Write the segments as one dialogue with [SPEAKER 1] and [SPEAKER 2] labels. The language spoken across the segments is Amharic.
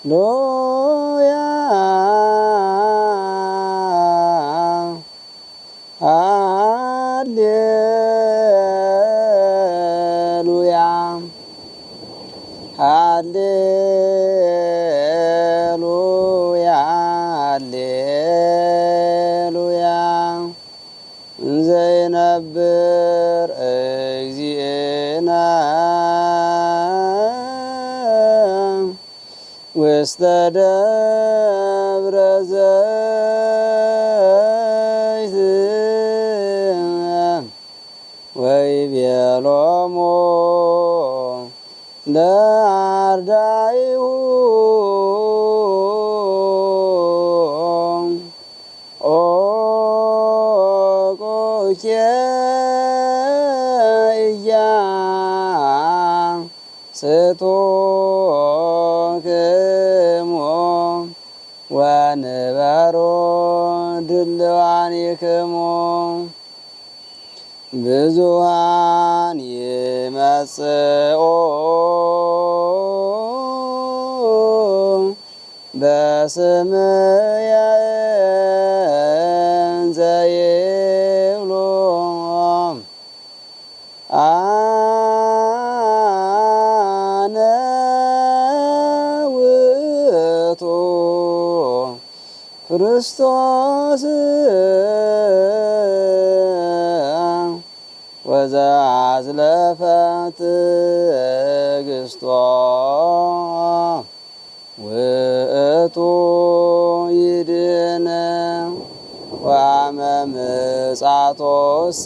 [SPEAKER 1] ሎያ ሃሌሉያ ሃሌሉያ ሃሌሉያ እንዘ ይነብር እግዚእነ ውስተ ደብረ ዘይት ወይቤሎሙ ለአርዳኢሁ ኦቁኬ ኢያስቶክሙ ወንበሮ ድልዋኒክሙ ብዙኃን ይመጽኡ በስምየ እንዘ ይብሉ አነ ውእቱ ክርስቶስ ወዘአዝለፈ ትዕግሥቶ ውእቱ ይድኅን ወአመ ምጽአቶሰ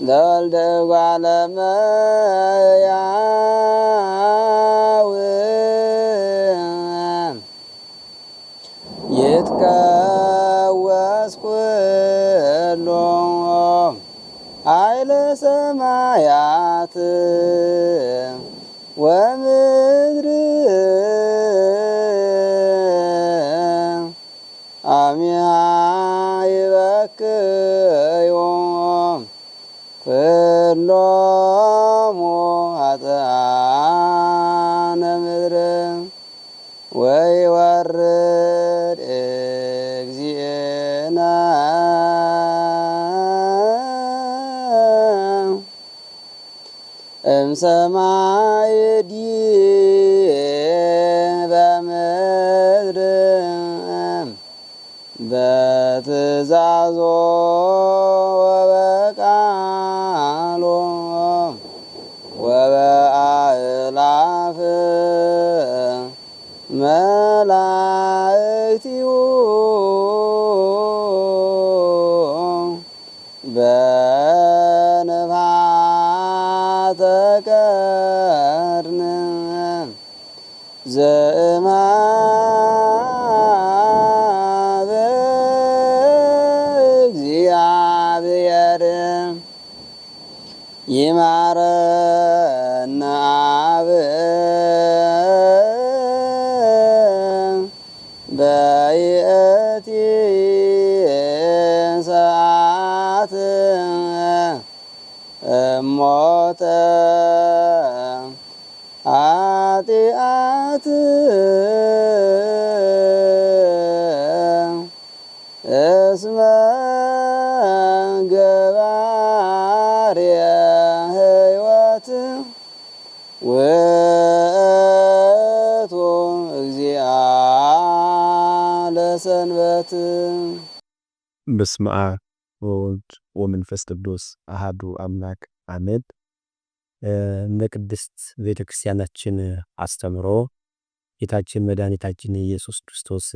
[SPEAKER 1] ለወልደ እጓለ እመሕያው ይትቀወስ ኩሉ ኃይለ ሰማያት ወምድር አሚሃ ይበክዩ ኩሎሙ ኃጥኣነ ምድር ወይወርድ እግዚእነ እምሰማይ ዲበ ምድር በትእዛዞ ወበቃሎ ወበአእላፍ መላእክቲሁ በንፋተ ቀርን ዘእምኀበ እግዚአብሔር ይማረነ አብ በይእቲ ሰዓት እሞተ ኃጢአት እስመ ገባርየ ሕይወት ውእቱ እግዚአ ለሰንበት።
[SPEAKER 2] በስመ አብ ወወልድ ወመንፈስ ቅዱስ አሐዱ አምላክ አሜን። እንደ ቅድስት ቤተክርስቲያናችን አስተምሮ ጌታችን መድኃኒታችን ኢየሱስ ክርስቶስ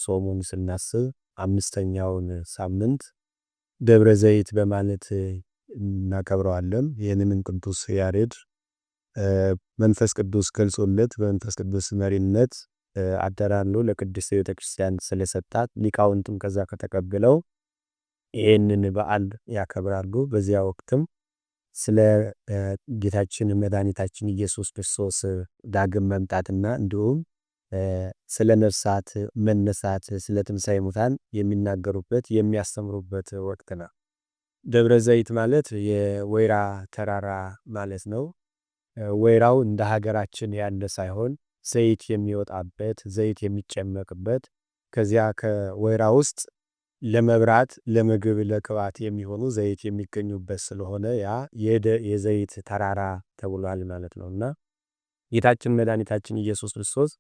[SPEAKER 2] ጾሙን ስናስብ አምስተኛውን ሳምንት ደብረ ዘይት በማለት እናከብረዋለን። ይህንን ቅዱስ ያሬድ መንፈስ ቅዱስ ገልጾለት በመንፈስ ቅዱስ መሪነት አደራሉ ለቅድስት ቤተክርስቲያን ስለሰጣት ሊቃውንቱም ከዛ ከተቀበለው ይህንን በዓል ያከብራሉ። በዚያ ወቅትም ስለ ጌታችን መድኃኒታችን ኢየሱስ ክርስቶስ ዳግም መምጣትና እንዲሁም ስለ ነፍሳት መነሳት ስለ ትንሣኤ ሙታን የሚናገሩበት የሚያስተምሩበት ወቅት ነው። ደብረ ዘይት ማለት የወይራ ተራራ ማለት ነው። ወይራው እንደ ሀገራችን ያለ ሳይሆን ዘይት የሚወጣበት ዘይት የሚጨመቅበት ከዚያ ከወይራ ውስጥ ለመብራት ለምግብ ለቅባት የሚሆኑ ዘይት የሚገኙበት ስለሆነ ያ የዘይት ተራራ ተብሏል ማለት ነውና ጌታችን መድኃኒታችን ኢየሱስ ክርስቶስ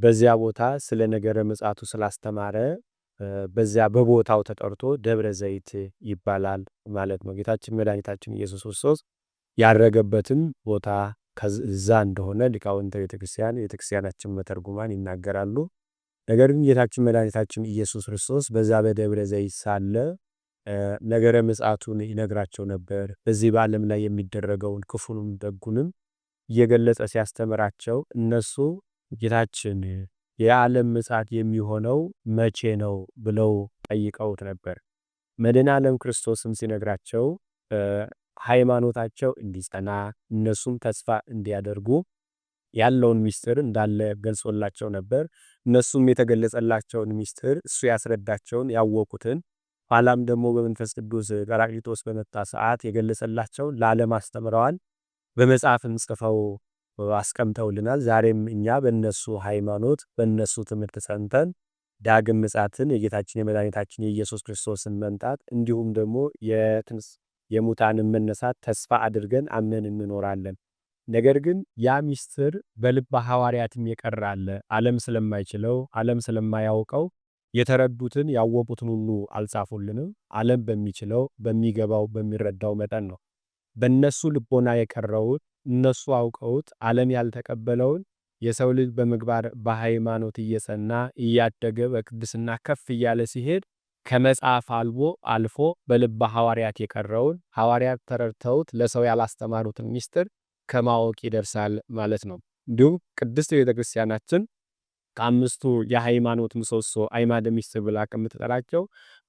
[SPEAKER 2] በዚያ ቦታ ስለ ነገረ ምጽአቱ ስላስተማረ በዚያ በቦታው ተጠርቶ ደብረ ዘይት ይባላል ማለት ነው። ጌታችን መድኃኒታችን ኢየሱስ ክርስቶስ ያረገበትም ቦታ ከዛ እንደሆነ ሊቃውንተ ቤተክርስቲያናችን መተርጉማን ይናገራሉ። ነገር ግን ጌታችን መድኃኒታችን ኢየሱስ ክርስቶስ በዛ በደብረ ዘይት ሳለ ነገረ ምጽአቱን ይነግራቸው ነበር። በዚህ በዓለም ላይ የሚደረገውን ክፉንም ደጉንም እየገለጸ ሲያስተምራቸው እነሱ ጌታችን የዓለም ምጽአት የሚሆነው መቼ ነው ብለው ጠይቀውት ነበር። መድኃኔ ዓለም ክርስቶስም ሲነግራቸው ሃይማኖታቸው እንዲጸና እነሱም ተስፋ እንዲያደርጉ ያለውን ሚስጥር እንዳለ ገልጾላቸው ነበር። እነሱም የተገለጸላቸውን ሚስጥር እሱ ያስረዳቸውን ያወቁትን ኋላም ደግሞ በመንፈስ ቅዱስ ጰራቅሊጦስ በመጣ ሰዓት የገለጸላቸውን ለዓለም አስተምረዋል። በመጽሐፍም ጽፈው አስቀምጠውልናል። ዛሬም እኛ በእነሱ ሃይማኖት በእነሱ ትምህርት ጸንተን ዳግም ምጽአትን የጌታችን የመድኃኒታችን የኢየሱስ ክርስቶስን መምጣት እንዲሁም ደግሞ የሙታንን መነሳት ተስፋ አድርገን አምነን እንኖራለን። ነገር ግን ያ ሚስጥር በልበ ሐዋርያትም የቀረ አለ። ዓለም ስለማይችለው ዓለም ስለማያውቀው የተረዱትን ያወቁትን ሁሉ አልጻፉልንም። ዓለም በሚችለው በሚገባው በሚረዳው መጠን ነው። በእነሱ ልቦና የቀረውን እነሱ አውቀውት ዓለም ያልተቀበለውን የሰው ልጅ በምግባር በሃይማኖት እየጸና እያደገ በቅድስና ከፍ እያለ ሲሄድ ከመጽሐፍ አልፎ በልበ ሐዋርያት የቀረውን ሐዋርያት ተረድተውት ለሰው ያላስተማሩትን ሚስጥር ከማወቅ ይደርሳል ማለት ነው። እንዲሁም ቅድስት ቤተክርስቲያናችን ከአምስቱ የሃይማኖት ምሰሶ አዕማደ ምስጢር ብላ ከምትጠራቸው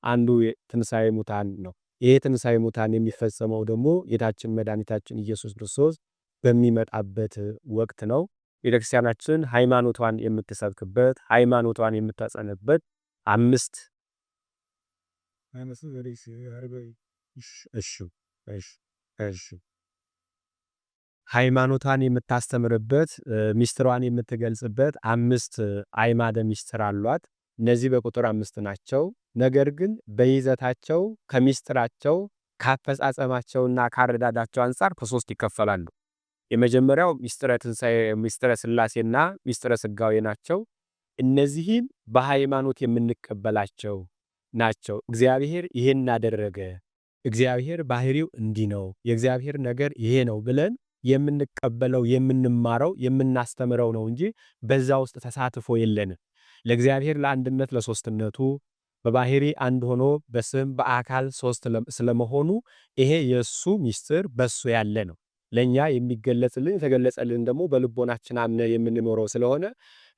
[SPEAKER 2] አንዱ ትንሣኤ ሙታን ነው። ይሄ ትንሣኤ ሙታን የሚፈጸመው ደግሞ ጌታችን መድኃኒታችን ኢየሱስ ክርስቶስ በሚመጣበት ወቅት ነው። ቤተክርስቲያናችን ሃይማኖቷን የምትሰብክበት ሃይማኖቷን የምታጸንበት አምስት ሃይማኖቷን የምታስተምርበት ሚስጥሯን የምትገልጽበት አምስት አዕማደ ምስጢር አሏት። እነዚህ በቁጥር 5 ናቸው። ነገር ግን በይዘታቸው ከሚስጥራቸው ካፈጻጸማቸውና ካረዳዳቸው አንፃር በሶስት ይከፈላሉ። የመጀመሪያው ሚስጥረ ትንሣኤ ሚስጥረ ሥላሴና ሚስጥረ ሥጋዌ ናቸው። እነዚህም በሃይማኖት የምንቀበላቸው ናቸው። እግዚአብሔር ይሄን አደረገ፣ እግዚአብሔር ባህሪው እንዲህ ነው፣ የእግዚአብሔር ነገር ይሄ ነው ብለን የምንቀበለው የምንማረው የምናስተምረው ነው እንጂ በዛ ውስጥ ተሳትፎ የለንም። ለእግዚአብሔር ለአንድነት ለሶስትነቱ በባህሪ አንድ ሆኖ በስም በአካል ሶስት ስለመሆኑ ይሄ የሱ ሚስጥር በሱ ያለ ነው። ለኛ የሚገለጽልን የተገለጸልን ደግሞ በልቦናችን አምነ የምንኖረው ስለሆነ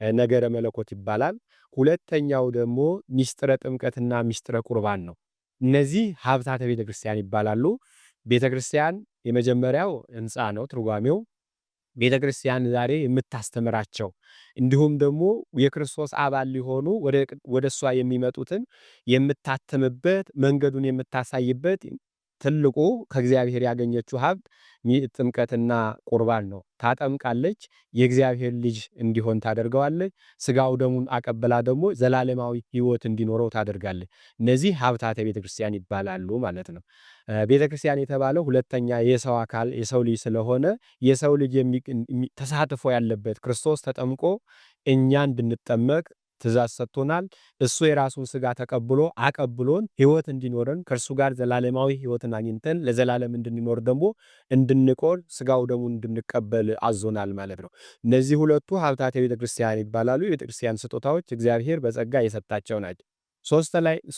[SPEAKER 2] ነገረ መለኮት ይባላል። ሁለተኛው ደግሞ ሚስጥረ ጥምቀትና ሚስጥረ ቁርባን ነው። እነዚህ ሀብታተ ቤተክርስቲያን ይባላሉ። ቤተክርስቲያን የመጀመሪያው ሕንፃ ነው ትርጓሜው። ቤተክርስቲያን ዛሬ የምታስተምራቸው እንዲሁም ደግሞ የክርስቶስ አባል ሊሆኑ ወደ እሷ የሚመጡትን የምታተምበት መንገዱን የምታሳይበት ትልቁ ከእግዚአብሔር ያገኘችው ሀብት ጥምቀትና ቁርባን ነው። ታጠምቃለች፣ የእግዚአብሔር ልጅ እንዲሆን ታደርገዋለች። ስጋው ደሙን አቀበላ ደግሞ ዘላለማዊ ሕይወት እንዲኖረው ታደርጋለች። እነዚህ ሀብታተ ቤተክርስቲያን ይባላሉ ማለት ነው። ቤተክርስቲያን የተባለው ሁለተኛ የሰው አካል የሰው ልጅ ስለሆነ የሰው ልጅ ተሳትፎ ያለበት ክርስቶስ ተጠምቆ እኛ እንድንጠመቅ ትእዛዝ ሰጥቶናል። እሱ የራሱን ስጋ ተቀብሎ አቀብሎን ሕይወት እንዲኖረን ከእርሱ ጋር ዘላለማዊ ሕይወትን አግኝተን ለዘላለም እንድንኖር ደግሞ እንድንቆር ስጋው ደግሞ እንድንቀበል አዞናል ማለት ነው። እነዚህ ሁለቱ ሀብታተ ቤተክርስቲያን ይባላሉ። የቤተክርስቲያን ስጦታዎች እግዚአብሔር በጸጋ የሰጣቸው ናቸው።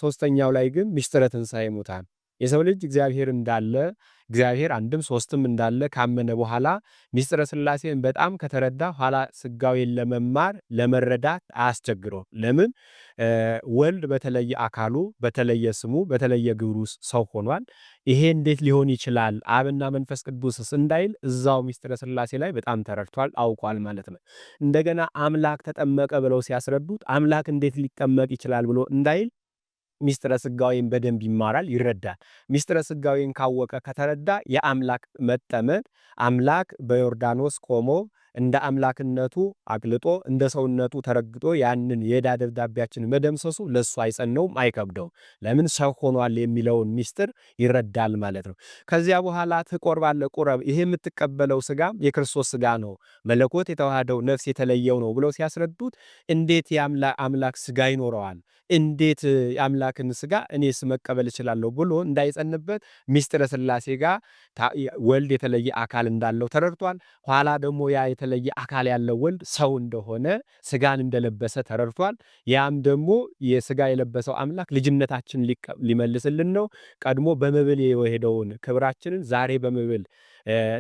[SPEAKER 2] ሶስተኛው ላይ ግን ሚስጥረ ትንሣኤ ሙታን የሰው ልጅ እግዚአብሔር እንዳለ እግዚአብሔር አንድም ሶስትም እንዳለ ካመነ በኋላ ሚስጥረ ሥላሴን በጣም ከተረዳ ኋላ ሥጋዌን ለመማር ለመረዳት አያስቸግረው። ለምን? ወልድ በተለየ አካሉ በተለየ ስሙ በተለየ ግብሩ ሰው ሆኗል። ይሄ እንዴት ሊሆን ይችላል አብና መንፈስ ቅዱስስ እንዳይል እዛው ሚስጥረ ሥላሴ ላይ በጣም ተረድቷል አውቋል ማለት ነው። እንደገና አምላክ ተጠመቀ ብለው ሲያስረዱት አምላክ እንዴት ሊጠመቅ ይችላል ብሎ እንዳይል ሚስጥረ ሥጋዌን በደንብ ይማራል፣ ይረዳል። ሚስጥረ ሥጋዌን ካወቀ ከተረዳ የአምላክ መጠመቅ አምላክ በዮርዳኖስ ቆሞ እንደ አምላክነቱ አቅልጦ እንደ ሰውነቱ ተረግጦ ያንን የዕዳ ደብዳቤያችን መደምሰሱ ለሱ አይጸነውም፣ አይከብደውም። ለምን ሰው ሆኗል የሚለውን ሚስጥር ይረዳል ማለት ነው። ከዚያ በኋላ ትቆርባለህ፣ ቁረብ፣ ይሄ የምትቀበለው ሥጋ የክርስቶስ ሥጋ ነው፣ መለኮት የተዋሃደው ነፍስ የተለየው ነው ብለው ሲያስረዱት እንዴት የአምላክ ሥጋ ይኖረዋል? እንዴት የአምላክን ሥጋ እኔስ መቀበል እችላለሁ ብሎ እንዳይጸንበት ሚስጥረ ሥላሴ ጋር ወልድ የተለየ አካል እንዳለው ተረድቷል። ኋላ ደግሞ ያ የተለየ አካል ያለው ወልድ ሰው እንደሆነ ሥጋን እንደለበሰ ተረድቷል። ያም ደግሞ የሥጋ የለበሰው አምላክ ልጅነታችን ሊመልስልን ነው። ቀድሞ በመብል የሄደውን ክብራችንን ዛሬ በመብል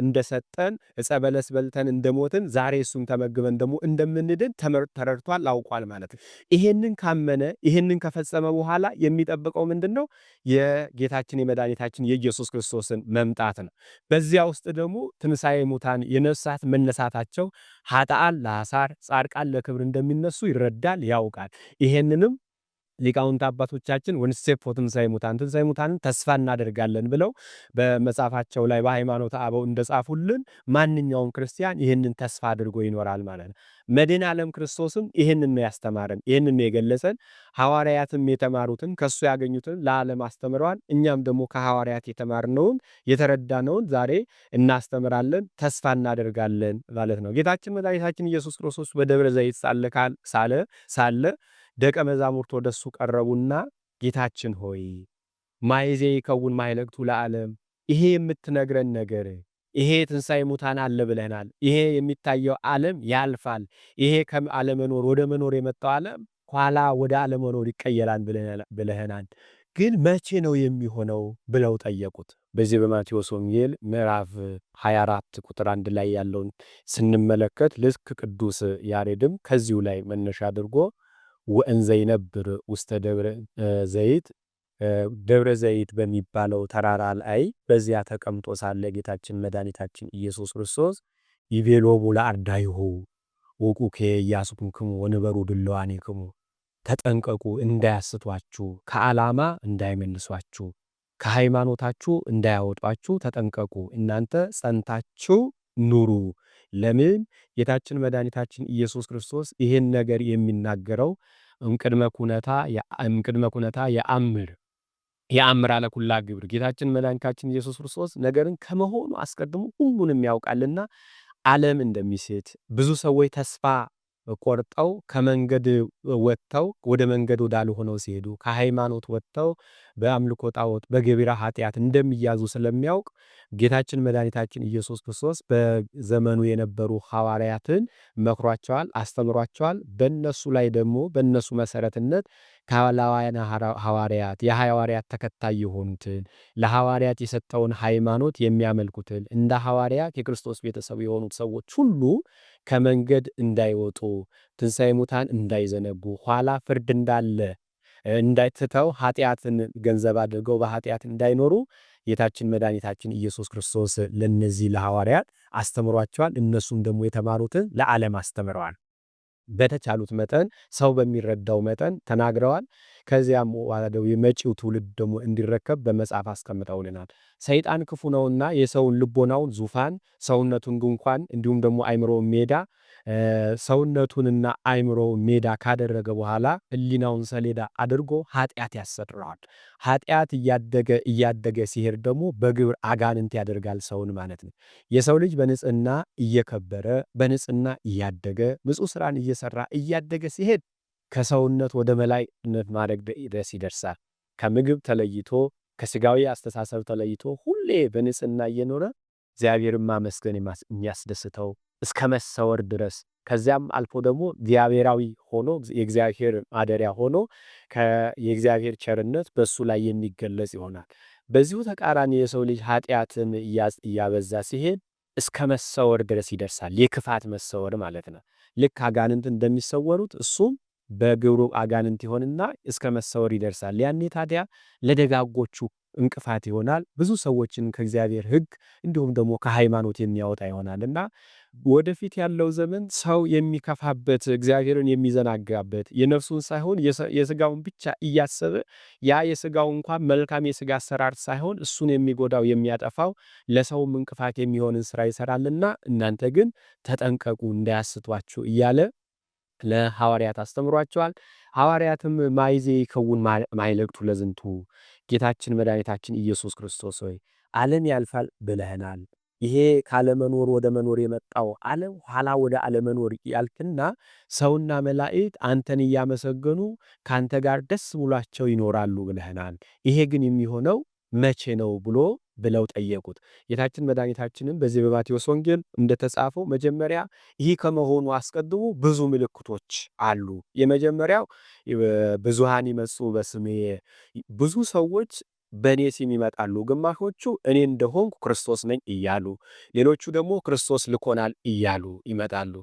[SPEAKER 2] እንደሰጠን ዕፀ በለስ በልተን እንደሞትን ዛሬ እሱን ተመግበን ደግሞ እንደምንድን ተረድቷል፣ አውቋል ማለት ነው። ይሄንን ካመነ ይሄንን ከፈጸመ በኋላ የሚጠብቀው ምንድን ነው? የጌታችን የመድኃኒታችን የኢየሱስ ክርስቶስን መምጣት ነው። በዚያ ውስጥ ደግሞ ትንሣኤ ሙታን የነፍሳት መነሳታቸው ኃጥአን ለሐሳር ጻድቃን ለክብር እንደሚነሱ ይረዳል፣ ያውቃል። ይሄንንም ሊቃውንት አባቶቻችን ወንሴፎ ትንሣኤ ሙታን ትንሣኤ ሙታንን ተስፋ እናደርጋለን ብለው በመጽሐፋቸው ላይ በሃይማኖተ አበው እንደጻፉልን ማንኛውም ክርስቲያን ይህንን ተስፋ አድርጎ ይኖራል ማለት ነው። መድኃኔ ዓለም ክርስቶስም ይህንን ነው ያስተማረን፣ ይህንን ነው የገለጸን። ሐዋርያትም የተማሩትን ከሱ ያገኙትን ለዓለም አስተምረዋል። እኛም ደግሞ ከሐዋርያት የተማርነውን የተረዳነውን ዛሬ እናስተምራለን፣ ተስፋ እናደርጋለን ማለት ነው። ጌታችን መድኃኒታችን ኢየሱስ ክርስቶስ በደብረ ዘይት ሳለ ደቀ መዛሙርት ወደሱ ቀረቡና ጌታችን ሆይ ማይዜ ይከውን ማይለቅቱ ለዓለም፣ ይሄ የምትነግረን ነገር ይሄ ትንሣኤ ሙታን አለ ብለናል። ይሄ የሚታየው ዓለም ያልፋል። ይሄ ከአለመኖር ወደ መኖር የመጣው ዓለም ኋላ ወደ አለመኖር ይቀየራል ብለህናል። ግን መቼ ነው የሚሆነው ብለው ጠየቁት። በዚህ በማቴዎስ ወንጌል ምዕራፍ 24 ቁጥር 1 ላይ ያለውን ስንመለከት ልክ ቅዱስ ያሬድም ከዚሁ ላይ መነሻ አድርጎ ወእንዘ ይነብር ውስተ ደብረ ዘይት ደብረ ዘይት በሚባለው ተራራ ላይ በዚያ ተቀምጦ ሳለ ጌታችን መድኃኒታችን ኢየሱስ ክርስቶስ ይቤሎሙ ለአርዳኢሁ ውቁኬ ኢያሱክሙ ወንበሩ ድልዋኔክሙ፣ ተጠንቀቁ እንዳያስቷችሁ፣ ከዓላማ እንዳይመልሷችሁ፣ ከሃይማኖታችሁ እንዳያወጧችሁ ተጠንቀቁ፣ እናንተ ጸንታችሁ ኑሩ። ለምን? ጌታችን መድኃኒታችን ኢየሱስ ክርስቶስ ይህን ነገር የሚናገረው እምቅድመ ኩነታ የአምር አለ ኩላ ግብር። ጌታችን መድኃኒታችን ኢየሱስ ክርስቶስ ነገርን ከመሆኑ አስቀድሞ ሁሉንም ያውቃልና ዓለም እንደሚስት ብዙ ሰዎች ተስፋ ቆርጠው ከመንገድ ወጥተው ወደ መንገድ ወዳልሆነው ሲሄዱ ከሃይማኖት ወጥተው በአምልኮ ጣዖት በገቢረ ኃጢአት እንደሚያዙ ስለሚያውቅ ጌታችን መድኃኒታችን ኢየሱስ ክርስቶስ በዘመኑ የነበሩ ሐዋርያትን መክሯቸዋል፣ አስተምሯቸዋል። በእነሱ ላይ ደግሞ በእነሱ መሰረትነት ካላውያን ሐዋርያት የሐዋርያት ተከታይ የሆኑትን ለሐዋርያት የሰጠውን ሃይማኖት የሚያመልኩትን እንደ ሐዋርያት የክርስቶስ ቤተሰብ የሆኑት ሰዎች ሁሉ ከመንገድ እንዳይወጡ፣ ትንሣኤ ሙታን እንዳይዘነጉ፣ ኋላ ፍርድ እንዳለ እንዳይትተው ኃጢአትን ገንዘብ አድርገው በኃጢአት እንዳይኖሩ ጌታችን መድኃኒታችን ኢየሱስ ክርስቶስ ለነዚህ ለሐዋርያት አስተምሯቸዋል። እነሱም ደግሞ የተማሩትን ለዓለም አስተምረዋል። በተቻሉት መጠን ሰው በሚረዳው መጠን ተናግረዋል። ከዚያም ዋላደው የመጪው ትውልድ ደግሞ እንዲረከብ በመጽሐፍ አስቀምጠውልናል። ሰይጣን ክፉ ነውና የሰውን ልቦናውን ዙፋን፣ ሰውነቱን ድንኳን እንዲሁም ደግሞ አይምሮውን ሜዳ ሰውነቱንና አይምሮ ሜዳ ካደረገ በኋላ ሕሊናውን ሰሌዳ አድርጎ ኃጢአት ያሰራዋል። ኃጢአት እያደገ ሲሄድ ደግሞ በግብር አጋንንት ያደርጋል ሰውን ማለት ነው። የሰው ልጅ በንጽህና እየከበረ በንጽህና እያደገ ንጹሕ ስራን እየሰራ እያደገ ሲሄድ ከሰውነት ወደ መላእክነት ማድረግ ድረስ ይደርሳል። ከምግብ ተለይቶ ከስጋዊ አስተሳሰብ ተለይቶ ሁሌ በንጽህና እየኖረ እግዚአብሔርን ማመስገን የሚያስደስተው እስከ መሰወር ድረስ ከዚያም አልፎ ደግሞ እግዚአብሔራዊ ሆኖ የእግዚአብሔር ማደሪያ ሆኖ የእግዚአብሔር ቸርነት በሱ ላይ የሚገለጽ ይሆናል። በዚሁ ተቃራኒ የሰው ልጅ ኃጢአትን እያበዛ ሲሄድ እስከ መሰወር ድረስ ይደርሳል። የክፋት መሰወር ማለት ነው። ልክ አጋንንት እንደሚሰወሩት እሱም በግብሩ አጋንንት ይሆንና እስከ መሰወር ይደርሳል። ያኔ ታዲያ ለደጋጎቹ እንቅፋት ይሆናል። ብዙ ሰዎችን ከእግዚአብሔር ሕግ እንዲሁም ደግሞ ከሃይማኖት የሚያወጣ ይሆናልና ወደፊት ያለው ዘመን ሰው የሚከፋበት እግዚአብሔርን የሚዘናጋበት የነፍሱን ሳይሆን የሥጋውን ብቻ እያሰበ ያ የሥጋው እንኳን መልካም የሥጋ አሰራር ሳይሆን እሱን የሚጎዳው የሚያጠፋው ለሰውም እንቅፋት የሚሆንን ሥራ ይሠራልና እናንተ ግን ተጠንቀቁ እንዳያስቷችሁ እያለ ለሐዋርያት አስተምሯቸዋል። ሐዋርያትም ማይዜ ይከውን ማይለቅቱ ለዝንቱ ጌታችን መድኃኒታችን ኢየሱስ ክርስቶስ ሆይ ዓለም ያልፋል ብለህናል። ይሄ ካለመኖር ወደ መኖር የመጣው ዓለም ኋላ ወደ አለመኖር ያልፍና ሰውና መላእክት አንተን እያመሰገኑ ካንተ ጋር ደስ ብሏቸው ይኖራሉ ብለህናል። ይሄ ግን የሚሆነው መቼ ነው ብሎ ብለው ጠየቁት። ጌታችን መድኃኒታችንም በዚህ በማቴዎስ ወንጌል እንደተጻፈው መጀመሪያ ይህ ከመሆኑ አስቀድሞ ብዙ ምልክቶች አሉ። የመጀመሪያው ብዙሃን ይመጹ በስሜ ብዙ ሰዎች በእኔ ስም ይመጣሉ፣ ግማሾቹ እኔ እንደሆንኩ ክርስቶስ ነኝ እያሉ፣ ሌሎቹ ደግሞ ክርስቶስ ልኮናል እያሉ ይመጣሉ።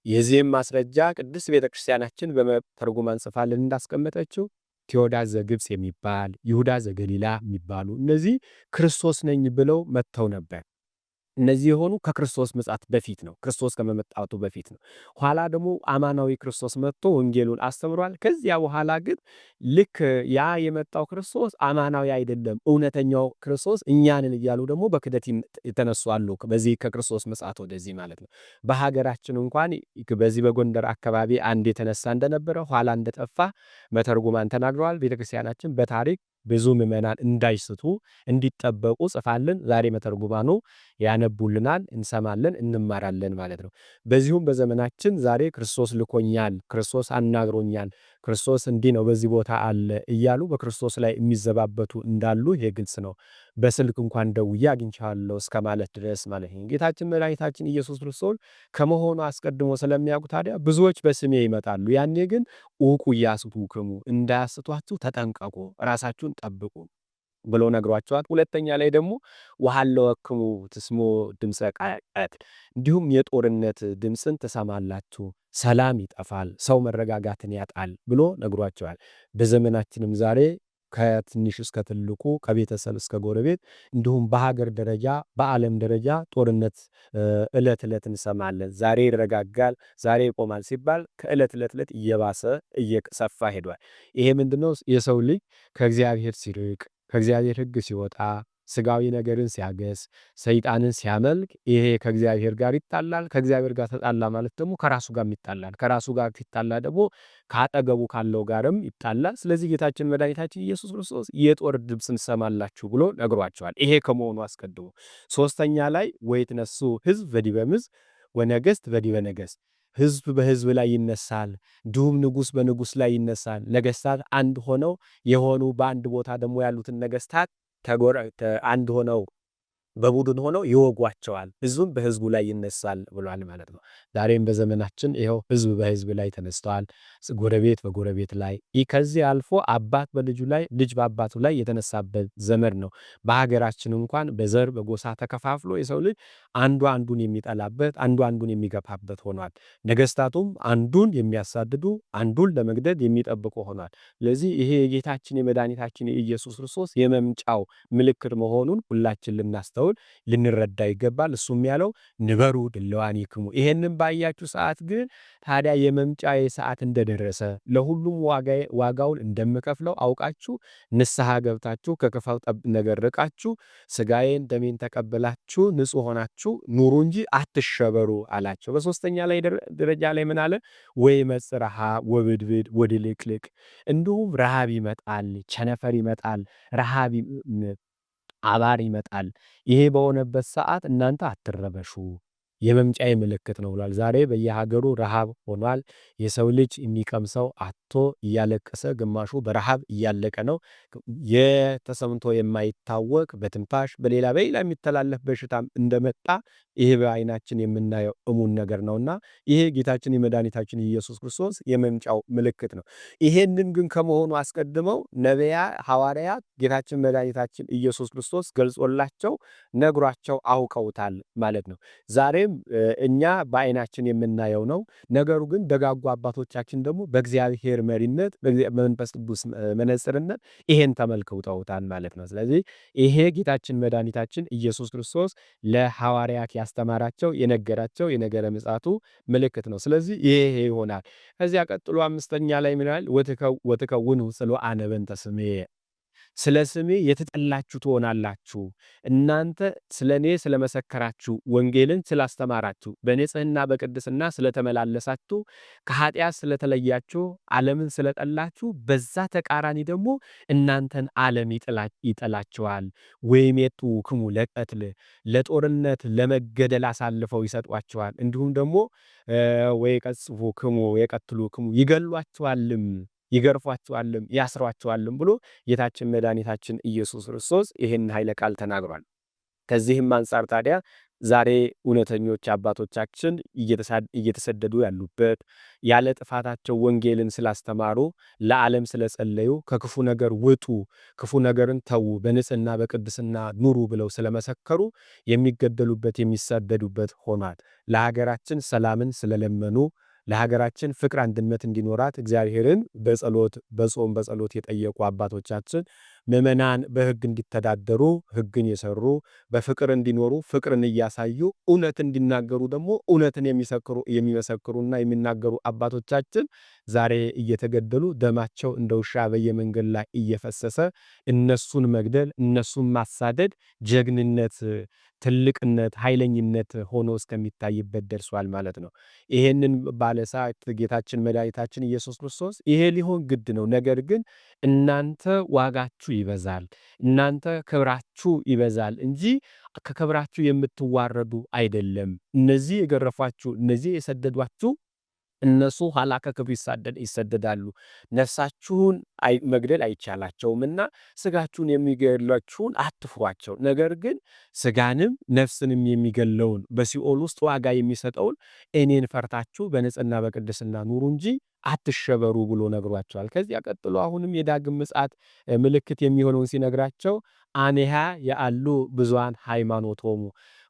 [SPEAKER 2] የዚህም ማስረጃ ቅድስት ቤተክርስቲያናችን በመተርጉማን ጽፋልን እንዳስቀመጠችው ቴዎዳስ ዘግብፅ የሚባል ይሁዳ ዘገሊላ የሚባሉ እነዚህ ክርስቶስ ነኝ ብለው መጥተው ነበር። እነዚህ የሆኑ ከክርስቶስ ምጽአት በፊት ነው። ክርስቶስ ከመምጣቱ በፊት ነው። ኋላ ደግሞ አማናዊ ክርስቶስ መጥቶ ወንጌሉን አስተምሯል። ከዚያ በኋላ ግን ልክ ያ የመጣው ክርስቶስ አማናዊ አይደለም፣ እውነተኛው ክርስቶስ እኛንን እያሉ ደግሞ በክደት የተነሱ አሉ። በዚህ ከክርስቶስ ምጽአት ወደዚህ ማለት ነው። በሀገራችን እንኳን በዚህ በጎንደር አካባቢ አንድ የተነሳ እንደነበረ ኋላ እንደጠፋ መተርጉማን ተናግረዋል። ቤተክርስቲያናችን በታሪክ ብዙ ምዕመናን እንዳይስቱ እንዲጠበቁ ጽፋልን ዛሬ መተርጉማኑ ያነቡልናል፣ እንሰማለን፣ እንማራለን ማለት ነው። በዚሁም በዘመናችን ዛሬ ክርስቶስ ልኮኛል፣ ክርስቶስ አናግሮኛል፣ ክርስቶስ እንዲህ ነው በዚህ ቦታ አለ እያሉ በክርስቶስ ላይ የሚዘባበቱ እንዳሉ ይሄ ግልጽ ነው። በስልክ እንኳን ደውዬ አግኝቻለሁ እስከ ማለት ድረስ ማለት ነው። ጌታችን መድኃኒታችን ኢየሱስ ክርስቶስ ከመሆኑ አስቀድሞ ስለሚያውቁ ታዲያ ብዙዎች በስሜ ይመጣሉ፣ ያኔ ግን ኡቁ ኢያስቱክሙ እንዳያስቷችሁ ተጠንቀቁ፣ ራሳችሁን ጠብቁ ብሎ ነግሯቸዋል። ሁለተኛ ላይ ደግሞ ወሀለወክሙ ትስሙ ድምፀ ቃየት እንዲሁም የጦርነት ድምፅን ትሰማላችሁ፣ ሰላም ይጠፋል፣ ሰው መረጋጋትን ያጣል ብሎ ነግሯቸዋል። በዘመናችንም ዛሬ ከትንሽ እስከ ትልቁ ከቤተሰብ እስከ ጎረቤት እንዲሁም በሀገር ደረጃ በዓለም ደረጃ ጦርነት ዕለት ዕለት እንሰማለን። ዛሬ ይረጋጋል፣ ዛሬ ይቆማል ሲባል ከዕለት ዕለት እየባሰ እየሰፋ ሄዷል። ይሄ ምንድነው? የሰው ልጅ ከእግዚአብሔር ሲርቅ ከእግዚአብሔር ሕግ ሲወጣ ስጋዊ ነገርን ሲያገስ ሰይጣንን ሲያመልክ ይሄ ከእግዚአብሔር ጋር ይጣላል። ከእግዚአብሔር ጋር ተጣላ ማለት ደግሞ ከራሱ ጋር ይጣላል። ከራሱ ጋር ሲጣላ ደግሞ ካጠገቡ ካለው ጋርም ይጣላል። ስለዚህ ጌታችን መድኃኒታችን ኢየሱስ ክርስቶስ የጦር ድምፅ እንሰማላችሁ ብሎ ነግሯቸዋል። ይሄ ከመሆኑ አስቀድሞ ሶስተኛ ላይ ወይትነሱ ሕዝብ በዲበ ምድር ወነገሥት በዲበ ነገሥት ሕዝብ በሕዝብ ላይ ይነሳል፣ እንዲሁም ንጉሥ በንጉሥ ላይ ይነሳል። ነገሥታት አንድ ሆነው የሆኑ በአንድ ቦታ ደግሞ ያሉትን ነገሥታት አንድ ሆነው በቡድን ሆነው ይወጓቸዋል፣ ሕዝብም በሕዝቡ ላይ ይነሳል ብሏል ማለት ነው። ዛሬም በዘመናችን ይኸው ሕዝብ በሕዝብ ላይ ተነስተዋል፣ ጎረቤት በጎረቤት ላይ ከዚህ አልፎ አባት በልጁ ላይ ልጅ በአባቱ ላይ የተነሳበት ዘመን ነው። በሀገራችን እንኳን በዘር በጎሳ ተከፋፍሎ የሰው ልጅ አንዱ አንዱን የሚጠላበት አንዱ አንዱን የሚገፋበት ሆኗል። ነገስታቱም አንዱን የሚያሳድዱ አንዱን ለመግደል የሚጠብቁ ሆኗል። ስለዚህ ይሄ የጌታችን የመድኃኒታችን የኢየሱስ ክርስቶስ የመምጫው ምልክት መሆኑን ሁላችን ልናስተውል ልንረዳ ይገባል። እሱም ያለው ንበሩ ድልዋኒክሙ ይሄንን ባያችሁ ሰዓት ግን ታዲያ የመምጫ ሰዓት እንደደረሰ ለሁሉም ዋጋውን እንደምከፍለው አውቃችሁ ንስሐ ገብታችሁ ከክፋው ነገር ርቃችሁ ስጋዬን ደሜን ተቀበላችሁ ንጹሕ ሆናችሁ ኑሩ እንጂ አትሸበሩ አላቸው። በሶስተኛ ላይ ደረጃ ላይ ምን አለ? ወይ መጽረሃ ወብድብድ ወድልቅልቅ እንዲሁም ረሃብ ይመጣል፣ ቸነፈር ይመጣል፣ ረሃብ አባር ይመጣል። ይሄ በሆነበት ሰዓት እናንተ አትረበሹ፣ የመምጫዬ ምልክት ነው ብሏል። ዛሬ በየሀገሩ ረሃብ ሆኗል። የሰው ልጅ የሚቀምሰው አጥቶ እያለቀሰ ግማሹ በረሃብ እያለቀ ነው። የተሰምቶ የማይታወቅ በትንፋሽ በሌላ የሚተላለፍ በሽታም እንደመጣ ይሄ በዓይናችን የምናየው እሙን ነገር ነውና ይሄ ጌታችን የመድኃኒታችን ኢየሱስ ክርስቶስ የመምጫው ምልክት ነው። ይሄንን ግን ከመሆኑ አስቀድመው ነቢያት፣ ሐዋርያት ጌታችን መድኃኒታችን ኢየሱስ ክርስቶስ ገልጾላቸው ነግሯቸው አውቀውታል ማለት ነው። ዛሬም አንድም እኛ በዓይናችን የምናየው ነው። ነገሩ ግን ደጋጉ አባቶቻችን ደግሞ በእግዚአብሔር መሪነት በመንፈስ ቅዱስ መነጽርነት ይሄን ተመልክተውታል ማለት ነው። ስለዚህ ይሄ ጌታችን መድኃኒታችን ኢየሱስ ክርስቶስ ለሐዋርያት ያስተማራቸው የነገራቸው የነገረ ምጽአቱ ምልክት ነው። ስለዚህ ይሄ ይሆናል። ከዚያ ቀጥሎ አምስተኛ ላይ ምን ይላል? ወትከውኑ ጽሉዓነ በእንተ ስሜ፣ ስለ ስሜ የተጠላችሁ ትሆናላችሁ። እናንተ ስለ እኔ ስለመሰከራችሁ፣ ወንጌልን ስላስተማራችሁ፣ በንጽሕና በቅድስና ስለተመላለሳችሁ፣ ከኃጢአት ስለተለያችሁ፣ ዓለምን ስለጠላችሁ፣ በዛ ተቃራኒ ደግሞ እናንተን ዓለም ይጠላችኋል። ወይሜጡክሙ ለቀትል፣ ለጦርነት ለመገደል አሳልፈው ይሰጧችኋል። እንዲሁም ደግሞ ወይቀጽፉክሙ ወይቀትሉክሙ፣ ይገሏችኋልም ይገርፏችኋልም ያስሯችኋልም ብሎ ጌታችን መድኃኒታችን ኢየሱስ ክርስቶስ ይህን ኃይለ ቃል ተናግሯል። ከዚህም አንጻር ታዲያ ዛሬ እውነተኞች አባቶቻችን እየተሰደዱ ያሉበት ያለ ጥፋታቸው ወንጌልን ስላስተማሩ ለዓለም ስለጸለዩ ከክፉ ነገር ውጡ፣ ክፉ ነገርን ተዉ፣ በንጽሕና በቅድስና ኑሩ ብለው ስለመሰከሩ የሚገደሉበት የሚሰደዱበት ሆኗል። ለሀገራችን ሰላምን ስለለመኑ ለሀገራችን ፍቅር አንድነት እንዲኖራት እግዚአብሔርን በጸሎት በጾም በጸሎት የጠየቁ አባቶቻችን ምዕመናን በሕግ እንዲተዳደሩ ሕግን የሰሩ በፍቅር እንዲኖሩ ፍቅርን እያሳዩ እውነት እንዲናገሩ ደግሞ እውነትን የሚመሰክሩና የሚናገሩ አባቶቻችን ዛሬ እየተገደሉ ደማቸው እንደ ውሻ በየመንገድ ላይ እየፈሰሰ እነሱን መግደል እነሱን ማሳደድ ጀግንነት፣ ትልቅነት፣ ኃይለኝነት ሆኖ እስከሚታይበት ደርሷል ማለት ነው። ይሄንን ባለሰዓት ጌታችን መድኃኒታችን ኢየሱስ ክርስቶስ ይሄ ሊሆን ግድ ነው፣ ነገር ግን እናንተ ዋጋችሁ ይበዛል፣ እናንተ ክብራችሁ ይበዛል እንጂ ከክብራችሁ የምትዋረዱ አይደለም። እነዚህ የገረፏችሁ፣ እነዚህ የሰደዷችሁ እነሱ ኋላ ከክብር ይሰደዳሉ። ነፍሳችሁን መግደል አይቻላቸውምና ስጋችሁን የሚገድሏችሁን አትፍሯቸው። ነገር ግን ስጋንም ነፍስንም የሚገለውን በሲኦል ውስጥ ዋጋ የሚሰጠውን እኔን ፈርታችሁ በንጽሕና በቅድስና ኑሩ እንጂ አትሸበሩ ብሎ ነግሯቸዋል። ከዚያ ቀጥሎ አሁንም የዳግም ምጽአት ምልክት የሚሆነውን ሲነግራቸው አኔሃ ያሉ ብዙኃን ሃይማኖቶሙ፣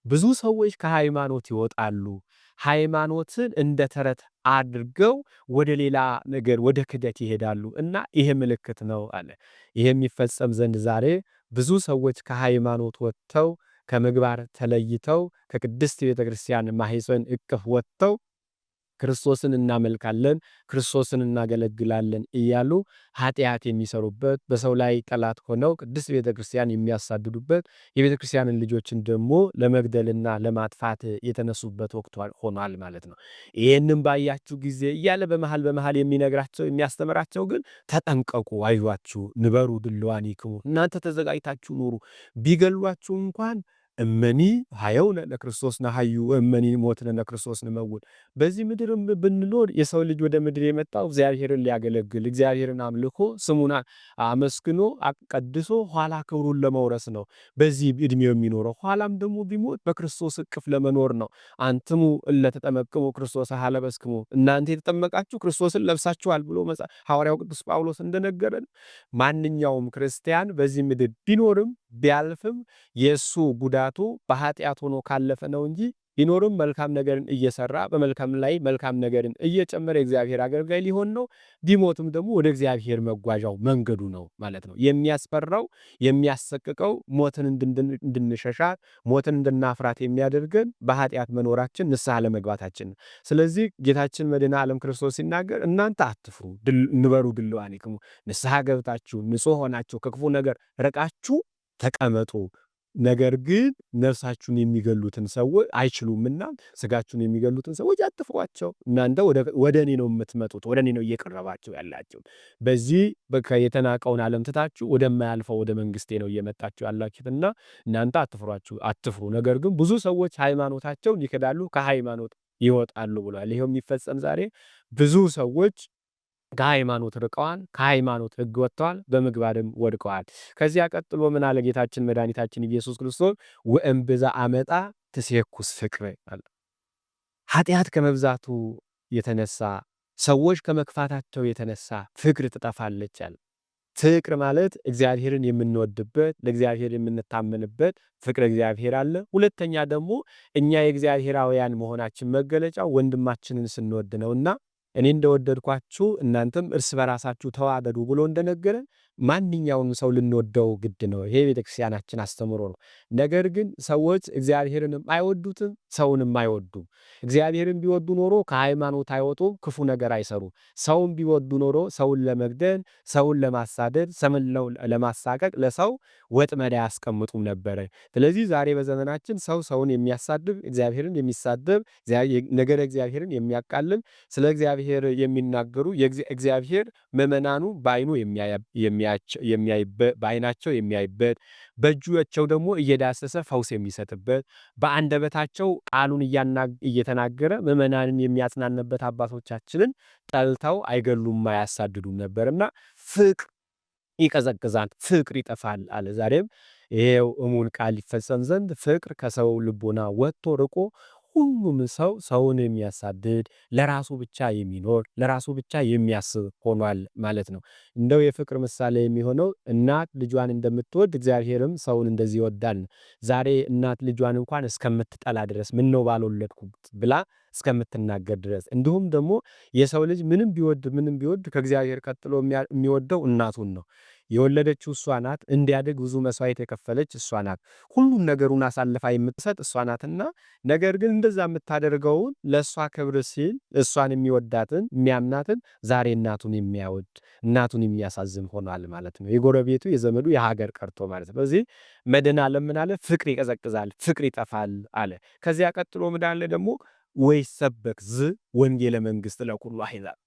[SPEAKER 2] ብዙ ሰዎች ከሃይማኖት ይወጣሉ። ሃይማኖትን እንደ ተረት አድርገው ወደ ሌላ ነገር ወደ ክደት ይሄዳሉ እና ይሄ ምልክት ነው አለ። ይሄ የሚፈጸም ዘንድ ዛሬ ብዙ ሰዎች ከሃይማኖት ወጥተው ከምግባር ተለይተው ከቅድስት ቤተክርስቲያን ማኅፀን እቅፍ ወጥተው ክርስቶስን እናመልካለን፣ ክርስቶስን እናገለግላለን እያሉ ኃጢአት የሚሰሩበት በሰው ላይ ጠላት ሆነው ቅድስት ቤተክርስቲያን የሚያሳድዱበት የቤተክርስቲያንን ልጆችን ደግሞ ለመግደልና ለማጥፋት የተነሱበት ወቅት ሆኗል ማለት ነው። ይህንም ባያችሁ ጊዜ እያለ በመሃል የሚነግራቸው የሚያስተምራቸው ግን ተጠንቀቁ፣ አይዟችሁ፣ ንበሩ ድልዋኒክሙ፣ እናንተ ተዘጋጅታችሁ ኑሩ፣ ቢገሏችሁ እንኳን እመኒ ሀየውነ ለክርስቶስ ነሐዩ እመኒ ሞትነ ለክርስቶስ ንመውት። በዚህ ምድር ብንኖር የሰው ልጅ ወደ ምድር የመጣው እግዚአብሔርን ሊያገለግል እግዚአብሔርን አምልኮ ስሙን አመስግኖ አቀድሶ ኋላ ክብሩን ለመውረስ ነው በዚህ ዕድሜው የሚኖረው። ኋላም ደግሞ ቢሞት በክርስቶስ እቅፍ ለመኖር ነው። አንትሙ እለተጠመቅሙ ክርስቶስ ሀለበስክሙ፣ እናንተ የተጠመቃችሁ ክርስቶስን ለብሳችኋል ብሎ ሐዋርያው ቅዱስ ጳውሎስ እንደነገረን ማንኛውም ክርስቲያን በዚህ ምድር ቢኖርም ቢያልፍም የእሱ ጉዳቱ በኃጢአት ሆኖ ካለፈ ነው እንጂ ቢኖርም መልካም ነገርን እየሰራ በመልካም ላይ መልካም ነገርን እየጨመረ የእግዚአብሔር አገልጋይ ሊሆን ነው። ቢሞትም ደግሞ ወደ እግዚአብሔር መጓዣው መንገዱ ነው ማለት ነው። የሚያስፈራው የሚያሰቅቀው ሞትን እንድንሸሻት ሞትን እንድናፍራት የሚያደርገን በኃጢአት መኖራችን ንስሐ ለመግባታችን። ስለዚህ ጌታችን መድኃኔ ዓለም ክርስቶስ ሲናገር እናንተ አትፍሩ፣ ንበሩ ድልዋኒክሙ፣ ንስሐ ገብታችሁ ንጹሕ ሆናችሁ ከክፉ ነገር ረቃችሁ ተቀመጡ። ነገር ግን ነፍሳችሁን የሚገሉትን ሰዎች አይችሉምና ስጋችሁን የሚገሉትን ሰዎች አትፍሯቸው። እናንተ ወደ እኔ ነው የምትመጡት፣ ወደ እኔ ነው እየቀረባችሁ ያላችሁ። በዚህ የተናቀውን ዓለም ትታችሁ ወደማያልፈው ወደ መንግስቴ ነው እየመጣችሁ ያላችሁትና እናንተ አትፍሩ። ነገር ግን ብዙ ሰዎች ሃይማኖታቸውን ይክዳሉ፣ ከሃይማኖት ይወጣሉ ብሏል። ይሄው የሚፈጸም ዛሬ ብዙ ሰዎች ከሃይማኖት ርቀዋል፣ ከሃይማኖት ሕግ ወጥተዋል፣ በምግባርም ወድቀዋል። ከዚያ ቀጥሎ ምን አለ ጌታችን መድኃኒታችን ኢየሱስ ክርስቶስ? ወእምብዛ አመጣ ትሴኩስ ፍቅር አለ። ኃጢአት ከመብዛቱ የተነሳ ሰዎች ከመክፋታቸው የተነሳ ፍቅር ትጠፋለች አለ። ፍቅር ማለት እግዚአብሔርን የምንወድበት ለእግዚአብሔር የምንታመንበት ፍቅረ እግዚአብሔር አለ። ሁለተኛ ደግሞ እኛ የእግዚአብሔራውያን መሆናችን መገለጫው ወንድማችንን ስንወድ ነውና እኔ እንደወደድኳችሁ እናንተም እርስ በራሳችሁ ተዋደዱ ብሎ እንደነገረን ማንኛውንም ሰው ልንወደው ግድ ነው። ይሄ ቤተክርስቲያናችን አስተምሮ ነው። ነገር ግን ሰዎች እግዚአብሔርንም አይወዱትም፣ ሰውንም አይወዱም። እግዚአብሔርን ቢወዱ ኖሮ ከሃይማኖት አይወጡም፣ ክፉ ነገር አይሰሩም። ሰውን ቢወዱ ኖሮ ሰውን ለመግደል፣ ሰውን ለማሳደድ፣ ሰውን ለማሳቀቅ ለሰው ወጥመድ አያስቀምጡም ነበረ። ስለዚህ ዛሬ በዘመናችን ሰው ሰውን የሚያሳድብ፣ እግዚአብሔርን የሚሳደብ፣ ነገረ እግዚአብሔርን የሚያቃልል፣ ስለ እግዚአብሔር የሚናገሩ እግዚአብሔር ምእመናኑ በዓይኑ በዓይናቸው የሚያይበት በእጆቻቸው ደግሞ እየዳሰሰ ፈውስ የሚሰጥበት በአንደበታቸው ቃሉን እየተናገረ ምእመናንን የሚያጽናንበት አባቶቻችንን ጠልተው አይገሉም አያሳድዱም ነበርና ፍቅር ይቀዘቅዛል፣ ፍቅር ይጠፋል አለ። ዛሬም ይሄው እሙን ቃል ይፈጸም ዘንድ ፍቅር ከሰው ልቦና ወጥቶ ርቆ ሁሉም ሰው ሰውን የሚያሳድድ ለራሱ ብቻ የሚኖር ለራሱ ብቻ የሚያስብ ሆኗል ማለት ነው። እንደው የፍቅር ምሳሌ የሚሆነው እናት ልጇን እንደምትወድ እግዚአብሔርም ሰውን እንደዚህ ይወዳል። ዛሬ እናት ልጇን እንኳን እስከምትጠላ ድረስ ምን ነው ባልወለድኩት ብላ እስከምትናገር ድረስ እንዲሁም ደግሞ የሰው ልጅ ምንም ቢወድ ከእግዚአብሔር ቀጥሎ የሚወደው እናቱን ነው። የወለደችው እሷ ናት። እንዲያድግ ብዙ መስዋዕት የከፈለች እሷ ናት። ሁሉም ነገሩን አሳልፋ የምትሰጥ እሷ ናትና ነገር ግን እንደዛ የምታደርገውን ለእሷ ክብር ሲል እሷን የሚወዳትን የሚያምናትን ዛሬ እናቱን የሚያወድ እናቱን የሚያሳዝን ሆኗል ማለት ነው። የጎረቤቱ የዘመዱ የሀገር ቀርቶ ማለት ነው። በዚህ መድኃኔዓለም ምን አለ? ፍቅር ይቀዘቅዛል፣ ፍቅር ይጠፋል አለ። ከዚያ ቀጥሎ ምን አለ ደግሞ? ወይሰበክ ወንጌለ መንግሥት ለኩሉ አሕዛብ።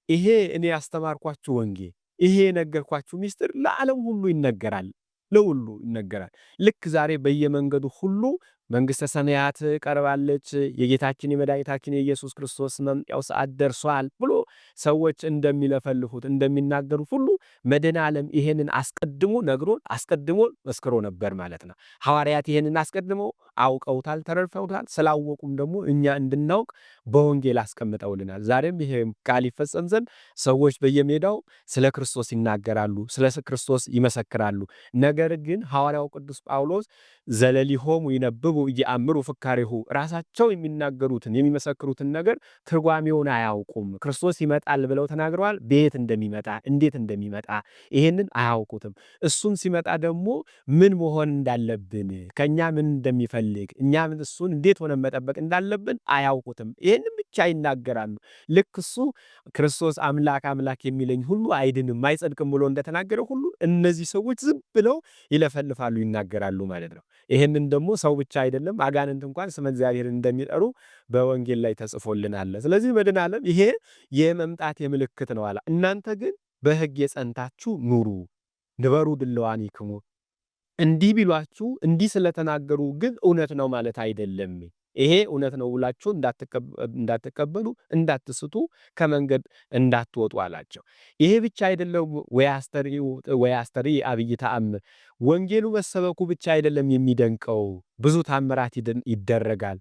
[SPEAKER 2] ይሄ እኔ ያስተማርኳችሁ ወንጌል ይሄ የነገርኳችሁ ሚስጥር ለዓለም ሁሉ ይነገራል፣ ለሁሉ ይነገራል። ልክ ዛሬ በየመንገዱ ሁሉ መንግሥተ ሰማያት ቀርባለች፣ የጌታችን የመድኃኒታችን የኢየሱስ ክርስቶስ መምጫው ሰዓት ደርሷል ብሎ ሰዎች እንደሚለፈልፉት እንደሚናገሩት ሁሉ መድኃኔዓለም ይሄንን አስቀድሞ ነግሮን አስቀድሞ መስክሮ ነበር ማለት ነው። ሐዋርያት ይሄንን አስቀድመው አውቀውታል፣ ተረድተውታል። ስላወቁም ደግሞ እኛ እንድናውቅ በወንጌል አስቀምጠውልናል። ዛሬም ይሄ ቃል ይፈጸም ዘንድ ሰዎች በየሜዳው ስለ ክርስቶስ ይናገራሉ፣ ስለ ክርስቶስ ይመሰክራሉ። ነገር ግን ሐዋርያው ቅዱስ ጳውሎስ ዘለሊሆሙ ይነብቡ እየአምሩ ፍካሬሁ ራሳቸው የሚናገሩትን የሚመሰክሩትን ነገር ትርጓሜውን አያውቁም። ክርስቶስ ይመጣል ብለው ተናግረዋል። ቤት እንደሚመጣ እንዴት እንደሚመጣ ይሄንን አያውቁትም። እሱን ሲመጣ ደግሞ ምን መሆን እንዳለብን ከኛ ምን እንደሚፈልግ እኛ ምን እሱን እንዴት ሆነን መጠበቅ እንዳለብን አያውቁትም። ይሄንን ብቻ ይናገራሉ። ልክ እሱ ክርስቶስ አምላክ አምላክ የሚለኝ ሁሉ አይድንም አይጸድቅም ብሎ እንደተናገረ ሁሉ እነዚህ ሰዎች ዝም ብለው ይለፈልፋሉ፣ ይናገራሉ ማለት ነው። ይሄንን ደግሞ ሰው ብቻ አይደለም አጋንንት እንኳን ስመ እግዚአብሔርን እንደሚጠሩ በወንጌል ላይ ተጽፎልናል። ስለዚህ መድኃኔዓለም ይሄ የመምጣት የምልክት ነው አለ። እናንተ ግን በሕግ የጸንታችሁ ኑሩ ንበሩ ድለዋኒክሙ። እንዲህ ቢሏችሁ እንዲህ ስለተናገሩ ግን እውነት ነው ማለት አይደለም። ይሄ እውነት ነው ብላችሁ እንዳትቀበሉ እንዳትስቱ ከመንገድ እንዳትወጡ አላቸው። ይሄ ብቻ አይደለም። ወያስተሪ አብይ ተአምር ወንጌሉ መሰበኩ ብቻ አይደለም የሚደንቀው፣ ብዙ ታምራት ይደረጋል።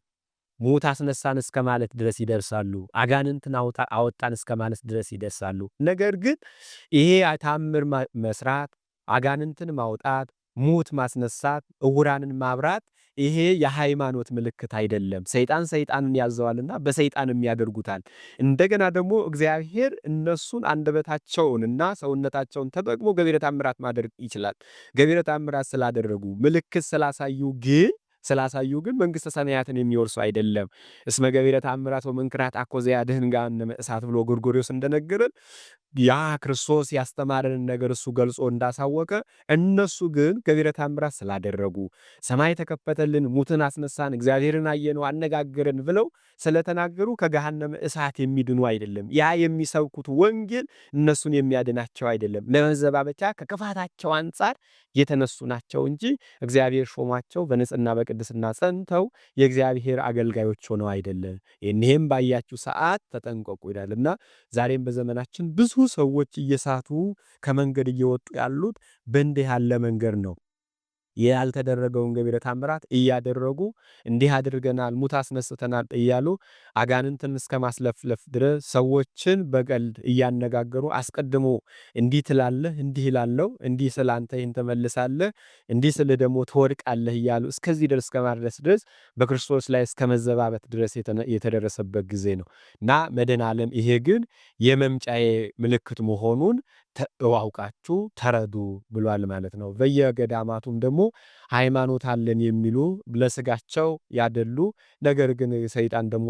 [SPEAKER 2] ሙት አስነሳን እስከ ማለት ድረስ ይደርሳሉ። አጋንንትን አወጣን እስከ ማለት ድረስ ይደርሳሉ። ነገር ግን ይሄ ታምር መስራት፣ አጋንንትን ማውጣት፣ ሙት ማስነሳት፣ እውራንን ማብራት ይሄ የሃይማኖት ምልክት አይደለም። ሰይጣንን ያዘዋልና በሰይጣንም ያደርጉታል። እንደገና ደግሞ እግዚአብሔር እነሱን አንደበታቸውንና ሰውነታቸውን ተጠቅሞ ገቢረ ተአምራት ማድረግ ይችላል። ገቢረ ተአምራት ስላደረጉ ምልክት ስላሳዩ ግን መንግሥተ ሰማያትን የሚወርሱ አይደለም። እስመ ገቢረ ተአምራት ወመንክራት አኮ ዘያድኅን ገሃነመ እሳት ብሎ ጎርጎርዮስ እንደነገረን ያ ክርስቶስ ያስተማረንን ነገር እሱ ገልጾ እንዳሳወቀ እነሱ ግን ገቢረ ተአምራት ስላደረጉ ሰማይ ተከፈተልን፣ ሙትን አስነሳን፣ እግዚአብሔርን አየነው፣ አነጋገረን ብለው ስለተናገሩ ከገሃነመ እሳት የሚድኑ አይደለም። ያ የሚሰብኩት ወንጌል እነሱን የሚያድናቸው አይደለም። ለመዘባበቻ ከክፋታቸው አንጻር የተነሱ ናቸው እንጂ እግዚአብሔር ሾሟቸው በንጽህና በቅድስና ጸንተው የእግዚአብሔር አገልጋዮች ሆነው አይደለም። ይህም ባያችሁ ሰዓት ተጠንቀቁ ይላልና ዛሬም በዘመናችን ብዙ ሰዎች እየሳቱ ከመንገድ እየወጡ ያሉት በእንዲህ ያለ መንገድ ነው። ያልተደረገውን ገቢረ ተአምራት እያደረጉ እንዲህ አድርገናል፣ ሙት አስነስተናል እያሉ አጋንንትን እስከ ማስለፍለፍ ድረስ ሰዎችን በቀልድ እያነጋገሩ አስቀድሞ እንዲህ ትላለህ፣ እንዲህ ይላለው፣ እንዲህ ስለ አንተ ይህን ትመልሳለህ፣ እንዲህ ስለ ደግሞ ትወድቃለህ እያሉ እስከዚህ ድረስ ከማድረስ ድረስ በክርስቶስ ላይ እስከ መዘባበት ድረስ የተደረሰበት ጊዜ ነው እና መድኃኔ ዓለም ይሄ ግን የመምጫዬ ምልክት መሆኑን አውቃችሁ ተረዱ ብሏል ማለት ነው። በየገዳማቱም ደግሞ ሃይማኖት አለን የሚሉ ለስጋቸው ያደሉ ነገር ግን ሰይጣን ደግሞ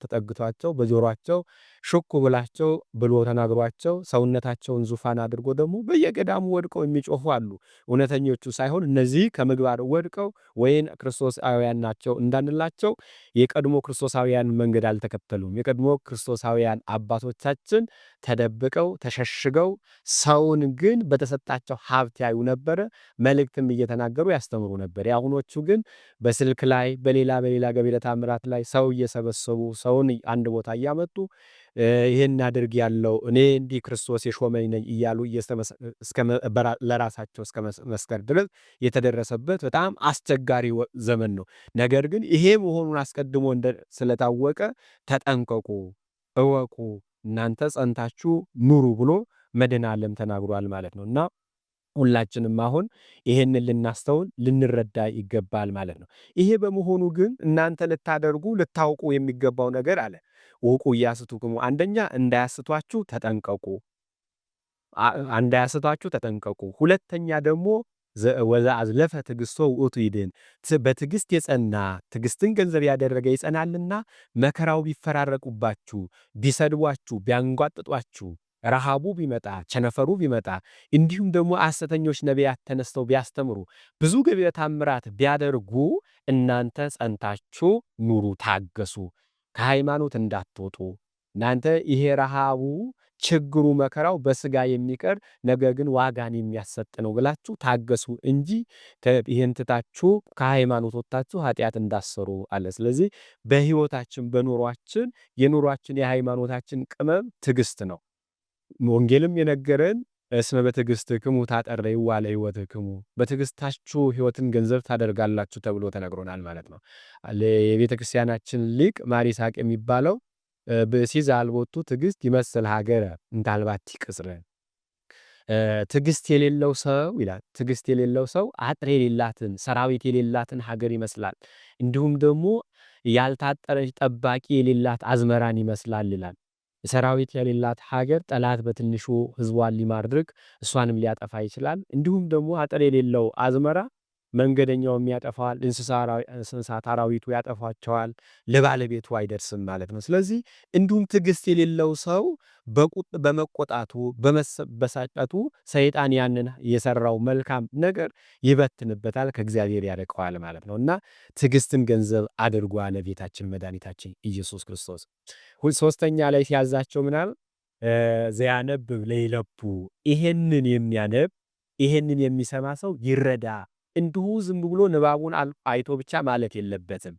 [SPEAKER 2] ተጠግቷቸው በጆሯቸው ሹክ ብላቸው ብሎ ተናግሯቸው ሰውነታቸውን ዙፋን አድርጎ ደግሞ በየገዳሙ ወድቀው የሚጮሁ አሉ። እውነተኞቹ ሳይሆን እነዚህ ከምግባር ወድቀው ወይን ክርስቶሳውያን ናቸው እንዳንላቸው የቀድሞ ክርስቶሳውያን መንገድ አልተከተሉም። የቀድሞ ክርስቶሳውያን አባቶቻችን ተደብቀው ተሸሽገው ሰውን ግን በተሰጣቸው ሀብት ያዩ ነበረ። መልእክትም እየተናገሩ ያስተምሩ ነበር። የአሁኖቹ ግን በስልክ ላይ በሌላ ገቢረ ተአምራት ላይ ሰው እየሰበሰቡ ሰውን አንድ ቦታ እያመጡ ይሄን አድርግ ያለው እኔ እንዲህ ክርስቶስ የሾመኝ ነኝ እያሉ ለራሳቸው እስከ መስከር ድረስ የተደረሰበት በጣም አስቸጋሪ ዘመን ነው። ነገር ግን ይሄ መሆኑን አስቀድሞ ስለታወቀ ተጠንቀቁ፣ እወቁ፣ እናንተ ጸንታችሁ ኑሩ ብሎ መድኃኔ ዓለም ተናግሯል ማለት ነው እና ሁላችንም አሁን ይሄንን ልናስተውል ልንረዳ ይገባል ማለት ነው። ይሄ በመሆኑ ግን እናንተ ልታውቁ የሚገባው ነገር አለ። ወቁ ኢያስቱክሙ፣ አንደኛ እንዳያስቷችሁ ተጠንቀቁ። ሁለተኛ ደግሞ ወዘአዝለፈ ትዕግሥቶ ውእቱ ይድኅን፣ በትዕግሥት የጸና ትዕግሥትን ገንዘብ ያደረገ ይጸናልና መከራው ቢፈራረቁባችሁ፣ ቢሰድቧችሁ፣ ቢያንጓጥጧችሁ፣ ረሃቡ ቢመጣ ቸነፈሩ ቢመጣ እንዲሁም ደግሞ ሐሰተኞች ነቢያት ተነስተው ቢያስተምሩ ብዙ ገቢረ ተአምራት ቢያደርጉ እናንተ ጸንታችሁ ኑሩ፣ ታገሱ፣ ከሃይማኖት እንዳትወጡ። እናንተ ይሄ ረሃቡ ችግሩ መከራው በስጋ የሚቀር ነገር ግን ዋጋን የሚያሰጥ ነው ብላችሁ ታገሱ እንጂ ይህን ትታችሁ ከሃይማኖት ወጥታችሁ ኃጢአት እንዳሰሩ አለ። ስለዚህ በሕይወታችን በኑሯችን የሃይማኖታችን ቅመም ትዕግስት ነው። ወንጌልም የነገረን እስመ በትዕግሥትክሙ ታጠርይዋ ለሕይወትክሙ፣ በትዕግስታችሁ ሕይወትን ገንዘብ ታደርጋላችሁ ተብሎ ተነግሮናል ማለት ነው። የቤተ ክርስቲያናችን ሊቅ ማር ይስሐቅ የሚባለው ብእሲ ዘአልቦቱ ትዕግሥት ይመስል ሀገረ እንተ አልባቲ ቅጽር፣ ትዕግስት የሌለው ሰው ይላል። ትዕግስት የሌለው ሰው አጥር የሌላትን ሰራዊት የሌላትን ሀገር ይመስላል። እንዲሁም ደግሞ ያልታጠረች ጠባቂ የሌላት አዝመራን ይመስላል ይላል። ሰራዊት የሌላት ሀገር ጠላት በትንሹ ህዝቧን ሊማርክ እሷንም ሊያጠፋ ይችላል። እንዲሁም ደግሞ አጥር የሌለው አዝመራ መንገደኛውም ያጠፋዋል፣ እንስሳት አራዊቱ ያጠፋቸዋል፣ ለባለቤቱ አይደርስም ማለት ነው። ስለዚህ እንዲሁም ትዕግስት የሌለው ሰው በመቆጣቱ በመበሳጨቱ ሰይጣን ያንን የሰራው መልካም ነገር ይበትንበታል፣ ከእግዚአብሔር ያርቀዋል ማለት ነው እና ትዕግስትን ገንዘብ አድርጎ አለ ጌታችን መድኃኒታችን ኢየሱስ ክርስቶስ። ሶስተኛ ላይ ሲያዛቸው ምናል ዘያነብብ ለይለቡ፣ ይሄንን የሚያነብ ይሄንን የሚሰማ ሰው ይረዳ። እንዲሁ ዝም ብሎ ንባቡን አይቶ ብቻ ማለት የለበትም።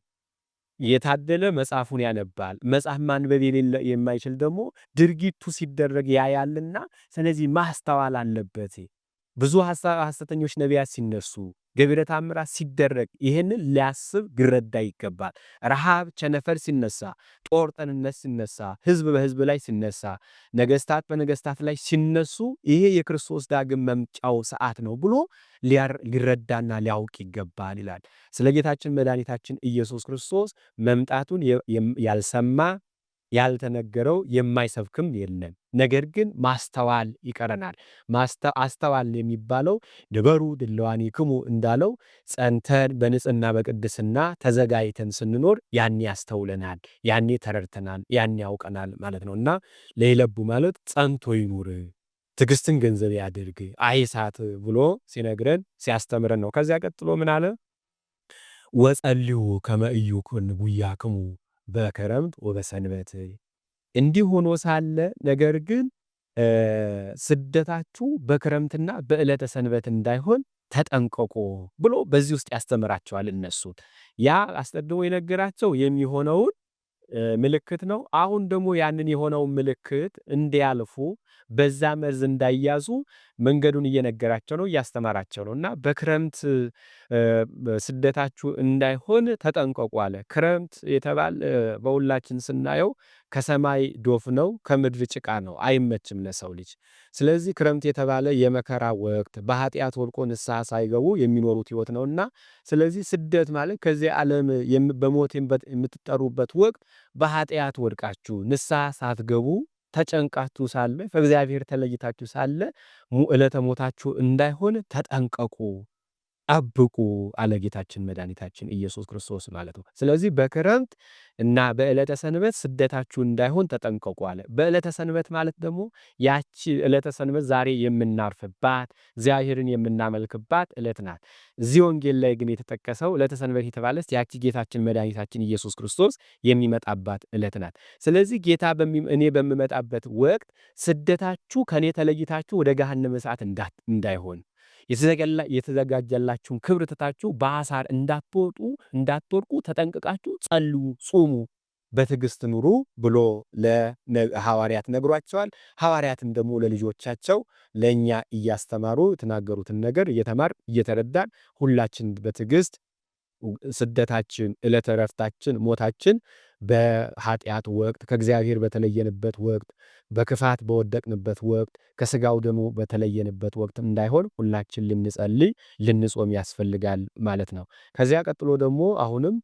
[SPEAKER 2] የታደለ መጽሐፉን ያነባል። መጽሐፍ ማንበብ የማይችል ደግሞ ድርጊቱ ሲደረግ ያያልና ስለዚህ ማስተዋል አለበት። ብዙ ሐሰተኞች ነቢያት ሲነሱ ገቢረ ተአምራት ሲደረግ ይሄንን ሊያስብ ሊረዳ ይገባል። ረሃብ ቸነፈር ሲነሳ፣ ጦር ጠንነት ሲነሳ፣ ህዝብ በህዝብ ላይ ሲነሳ፣ ነገስታት በነገስታት ላይ ሲነሱ ይሄ የክርስቶስ ዳግም መምጫው ሰዓት ነው ብሎ ሊረዳና ሊያውቅ ይገባል ይላል። ስለ ጌታችን መድኃኒታችን ኢየሱስ ክርስቶስ መምጣቱን ያልሰማ ያልተነገረው የማይሰብክም የለም። ነገር ግን ማስተዋል ይቀረናል። አስተዋል የሚባለው ንበሩ ድለዋኒክሙ እንዳለው ጸንተን በንጽህና በቅድስና ተዘጋጅተን ስንኖር ያኔ ያስተውለናል፣ ያኔ ተረድተናል፣ ያኔ ያውቀናል ማለት ነው እና ለይለቡ ማለት ጸንቶ ይኑር፣ ትዕግስትን ገንዘብ ያድርግ፣ አይሳት ብሎ ሲነግረን ሲያስተምረን ነው። ከዚያ ቀጥሎ ምን አለ? ወጸልዩ ከመ ኢይኩን ቡያክሙ በክረምት ወበሰንበት፣ እንዲህ ሆኖ ሳለ ነገር ግን ስደታችሁ በክረምትና በዕለተ ሰንበት እንዳይሆን ተጠንቀቁ ብሎ በዚህ ውስጥ ያስተምራቸዋል። እነሱ ያ አስቀድሞ የነገራቸው የሚሆነውን ምልክት ነው። አሁን ደግሞ ያንን የሆነውን ምልክት እንዲያልፉ በዛ መርዝ እንዳያዙ መንገዱን እየነገራቸው ነው፣ እያስተማራቸው ነው። እና በክረምት ስደታችሁ እንዳይሆን ተጠንቀቁ አለ። ክረምት የተባለ በሁላችን ስናየው ከሰማይ ዶፍ ነው፣ ከምድር ጭቃ ነው፣ አይመችም ለሰው ልጅ። ስለዚህ ክረምት የተባለ የመከራ ወቅት በኃጢአት ወድቆ ንስሐ ሳይገቡ የሚኖሩት ህይወት ነውና፣ ስለዚህ ስደት ማለት ከዚህ ዓለም በሞት የምትጠሩበት ወቅት በኃጢአት ወድቃችሁ ንስሐ ሳትገቡ ተጨንቃችሁ ሳለ ከእግዚአብሔር ተለይታችሁ ሳለ ዕለተ ሞታችሁ እንዳይሆን ተጠንቀቁ፣ ጠብቁ አለ ጌታችን መድኃኒታችን ኢየሱስ ክርስቶስ ማለት ነው። ስለዚህ በክረምት እና በዕለተ ሰንበት ስደታችሁ እንዳይሆን ተጠንቀቁ አለ። በዕለተ ሰንበት ማለት ደግሞ ያቺ ዕለተ ሰንበት ዛሬ የምናርፍባት እግዚአብሔርን የምናመልክባት ዕለት ናት። እዚህ ወንጌል ላይ ግን የተጠቀሰው ዕለተ ሰንበት የተባለች ያቺ ጌታችን መድኃኒታችን ኢየሱስ ክርስቶስ የሚመጣባት ዕለት ናት። ስለዚህ ጌታ እኔ በምመጣበት ወቅት ስደታችሁ ከኔ ተለይታችሁ ወደ ገሃነመ እሳት እንዳይሆን የተዘጋጀላችሁን ክብር ትታችሁ በአሳር እንዳትወድቁ ተጠንቅቃችሁ ጸልዩ፣ ጹሙ፣ በትዕግስት ኑሩ ብሎ ለሐዋርያት ነግሯቸዋል። ሐዋርያትም ደግሞ ለልጆቻቸው ለእኛ እያስተማሩ የተናገሩትን ነገር እየተረዳን ሁላችን በትዕግስት ስደታችን፣ ዕለተ ዕረፍታችን፣ ሞታችን በኃጢአት ወቅት ከእግዚአብሔር በተለየንበት ወቅት በክፋት በወደቅንበት ወቅት ከስጋው ደግሞ በተለየንበት ወቅት እንዳይሆን ሁላችን ልንጸልይ ልንጾም ያስፈልጋል ማለት ነው። ከዚያ ቀጥሎ ደግሞ አሁንም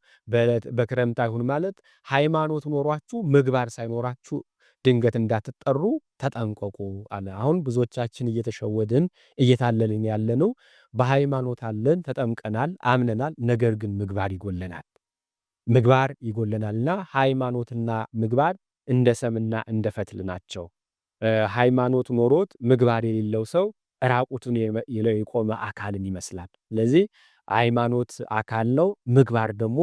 [SPEAKER 2] በክረምት አይሁን ማለት ሃይማኖት ኖሯችሁ ምግባር ሳይኖራችሁ ድንገት እንዳትጠሩ ተጠንቀቁ አለ። አሁን ብዙዎቻችን እየተሸወድን እየታለልን ያለነው በሃይማኖት አለን፣ ተጠምቀናል፣ አምነናል፣ ነገር ግን ምግባር ይጎለናልና ሃይማኖትና ምግባር እንደ ሰምና እንደ ፈትል ናቸው። ሃይማኖት ኖሮት ምግባር የሌለው ሰው ራቁቱን የቆመ አካልን ይመስላል። ስለዚህ ሃይማኖት አካል ነው፣ ምግባር ደግሞ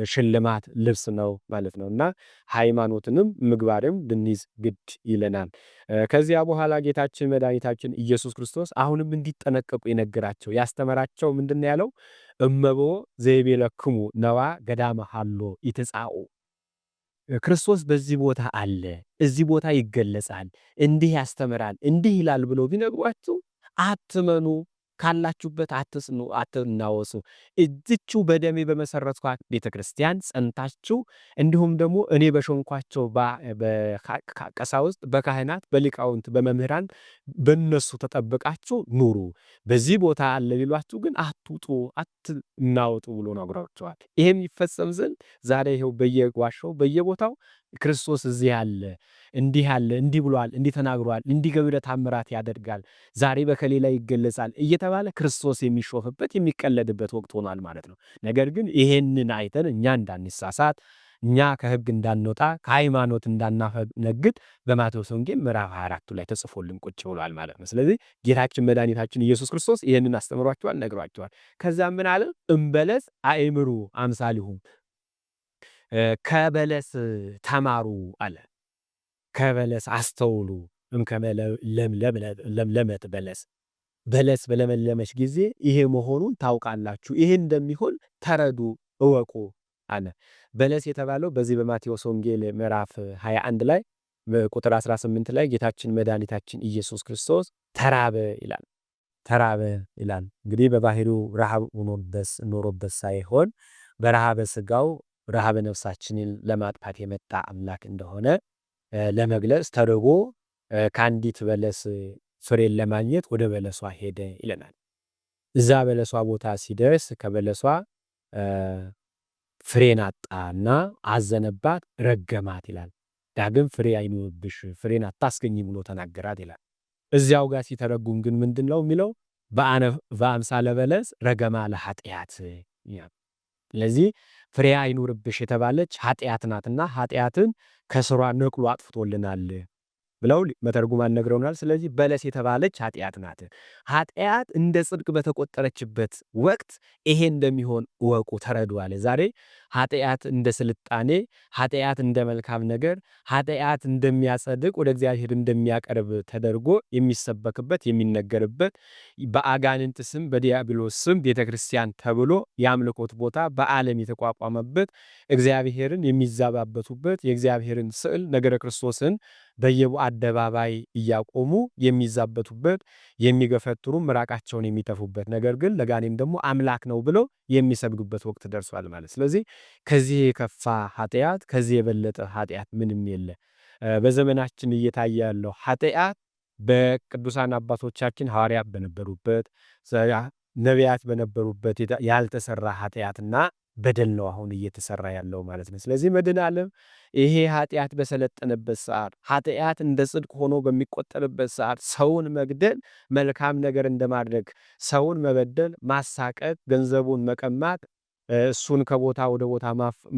[SPEAKER 2] ሽልማት ልብስ ነው ማለት ነውና ሃይማኖትንም ምግባርም ልንይዝ ግድ ይለናል። ከዚያ በኋላ ጌታችን መድኃኒታችን ኢየሱስ ክርስቶስ አሁንም እንዲጠነቀቁ የነገራቸው ያስተማራቸው ምንድን ያለው? እመቦ ዘይቤለክሙ ነዋ ገዳመ ሀሎ ይትጻኡ። ክርስቶስ በዚህ ቦታ አለ፣ እዚህ ቦታ ይገለጻል፣ እንዲህ ያስተምራል፣ እንዲህ ይላል ብሎ ቢነግሯችሁ አትመኑ፣ ካላችሁበት አትጽኑ፣ አትናወሱ። እዚቹ በደሜ በመሰረትኳት ቤተክርስቲያን ጸንታችሁ እንዲሁም ደግሞ እኔ በሾምኳቸው በቀሳውስት፣ በካህናት፣ በሊቃውንት፣ በመምህራን በነሱ ተጠብቃችሁ ኑሩ። በዚህ ቦታ አለ ሊሏችሁ ግን አትውጡ፣ አትናወጡ ብሎ ነግሯቸዋል። ይሄም ይፈጸም ዘንድ ዛሬ ይኸው በየዋሻው በየቦታው ክርስቶስ እዚህ አለ፣ እንዲህ አለ፣ እንዲህ ብሏል፣ እንዲህ ተናግሯል፣ እንዲህ ገቢረ ተአምራት ያደርጋል፣ ዛሬ በከሌ ላይ ይገለጻል እየተባለ ክርስቶስ የሚሾፍበት የሚቀለድበት ወቅት ሆኗል ማለት ነው። ነገር ግን ይሄንን አይተን እኛ እንዳንሳሳት፣ እኛ ከሕግ እንዳንወጣ፣ ከሃይማኖት እንዳናፈነግጥ በማቴዎስ ወንጌል ምዕራፍ 24 ላይ ተጽፎልን ቁጭ ብሏል ማለት ነው። ስለዚህ ጌታችን መድኃኒታችን ኢየሱስ ክርስቶስ ይሄንን አስተምሯቸዋል፣ ነግሯቸዋል። ከዛም ምን አለ? እምበለስ አእምሩ አምሳሊሁ፣ ከበለስ ተማሩ አለ። ከበለስ አስተውሉ። ለምለመት በለስ በለመለመች ጊዜ ይሄ መሆኑን ታውቃላችሁ፣ ይሄ እንደሚሆን ተረዱ፣ እወቁ አለ። በለስ የተባለው በዚህ በማቴዎስ ወንጌል ምዕራፍ 21 ላይ ቁጥር 18 ላይ ጌታችን መድኃኒታችን ኢየሱስ ክርስቶስ ተራበ ይላል። እንግዲህ በባህሪው ረሃብ ኖሮበት ሳይሆን በረሃበ ስጋው ረሃበ ነፍሳችንን ለማጥፋት የመጣ አምላክ እንደሆነ ለመግለጽ ተርቦ ከአንዲት በለስ ፍሬን ለማግኘት ወደ በለሷ ሄደ ይለናል። እዛ በለሷ ቦታ ሲደርስ ከበለሷ ፍሬን አጣና አዘነባት፣ ረገማት ይላል። ዳግም ፍሬ አይኑርብሽ፣ ፍሬን አታስገኝ ብሎ ተናገራት ይላል። እዚያው ጋር ሲተረጉም ግን ምንድን ነው የሚለው? በአምሳለ በለስ ረገማ ለኃጢአት። ስለዚህ ፍሬ አይኑርብሽ የተባለች ኃጢአት ናትና ኃጢአትን ከስሯ ነቅሎ አጥፍቶልናል ብለው መተርጉማን ነግረውናል። ስለዚህ በለስ የተባለች ኃጢአት ናት። ኃጢአት እንደ ጽድቅ በተቆጠረችበት ወቅት ይሄ እንደሚሆን እወቁ፣ ተረዱ አለ። ዛሬ ኃጢአት እንደ ስልጣኔ፣ ኃጢአት እንደ መልካም ነገር፣ ኃጢአት እንደሚያጸድቅ ወደ እግዚአብሔር እንደሚያቀርብ ተደርጎ የሚሰበክበት የሚነገርበት በአጋንንት ስም በዲያብሎስ ስም ቤተክርስቲያን ተብሎ የአምልኮት ቦታ በዓለም የተቋቋመበት እግዚአብሔርን የሚዛባበቱበት የእግዚአብሔርን ስዕል ነገረ ክርስቶስን በየአደባባይ እያቆሙ የሚዛበቱበት የሚገፈትሩ ምራቃቸውን የሚተፉበት ነገር ግን ለጋኔን ደግሞ አምላክ ነው ብለው የሚሰግዱበት ወቅት ደርሷል ማለት። ስለዚህ ከዚህ የከፋ ኃጢአት ከዚህ የበለጠ ኃጢአት ምንም የለ። በዘመናችን እየታየ ያለው ኃጢአት በቅዱሳን አባቶቻችን ሐዋርያት በነበሩበት ነቢያት በነበሩበት ያልተሰራ ኃጢአትና በደል ነው አሁን እየተሰራ ያለው ማለት ነው። ስለዚህ መድኃኔዓለም ይሄ ኃጢአት በሰለጠነበት ሰዓት ኃጢአት እንደ ጽድቅ ሆኖ በሚቆጠርበት ሰዓት ሰውን መግደል መልካም ነገር እንደማድረግ፣ ሰውን መበደል፣ ማሳቀቅ፣ ገንዘቡን መቀማት፣ እሱን ከቦታ ወደ ቦታ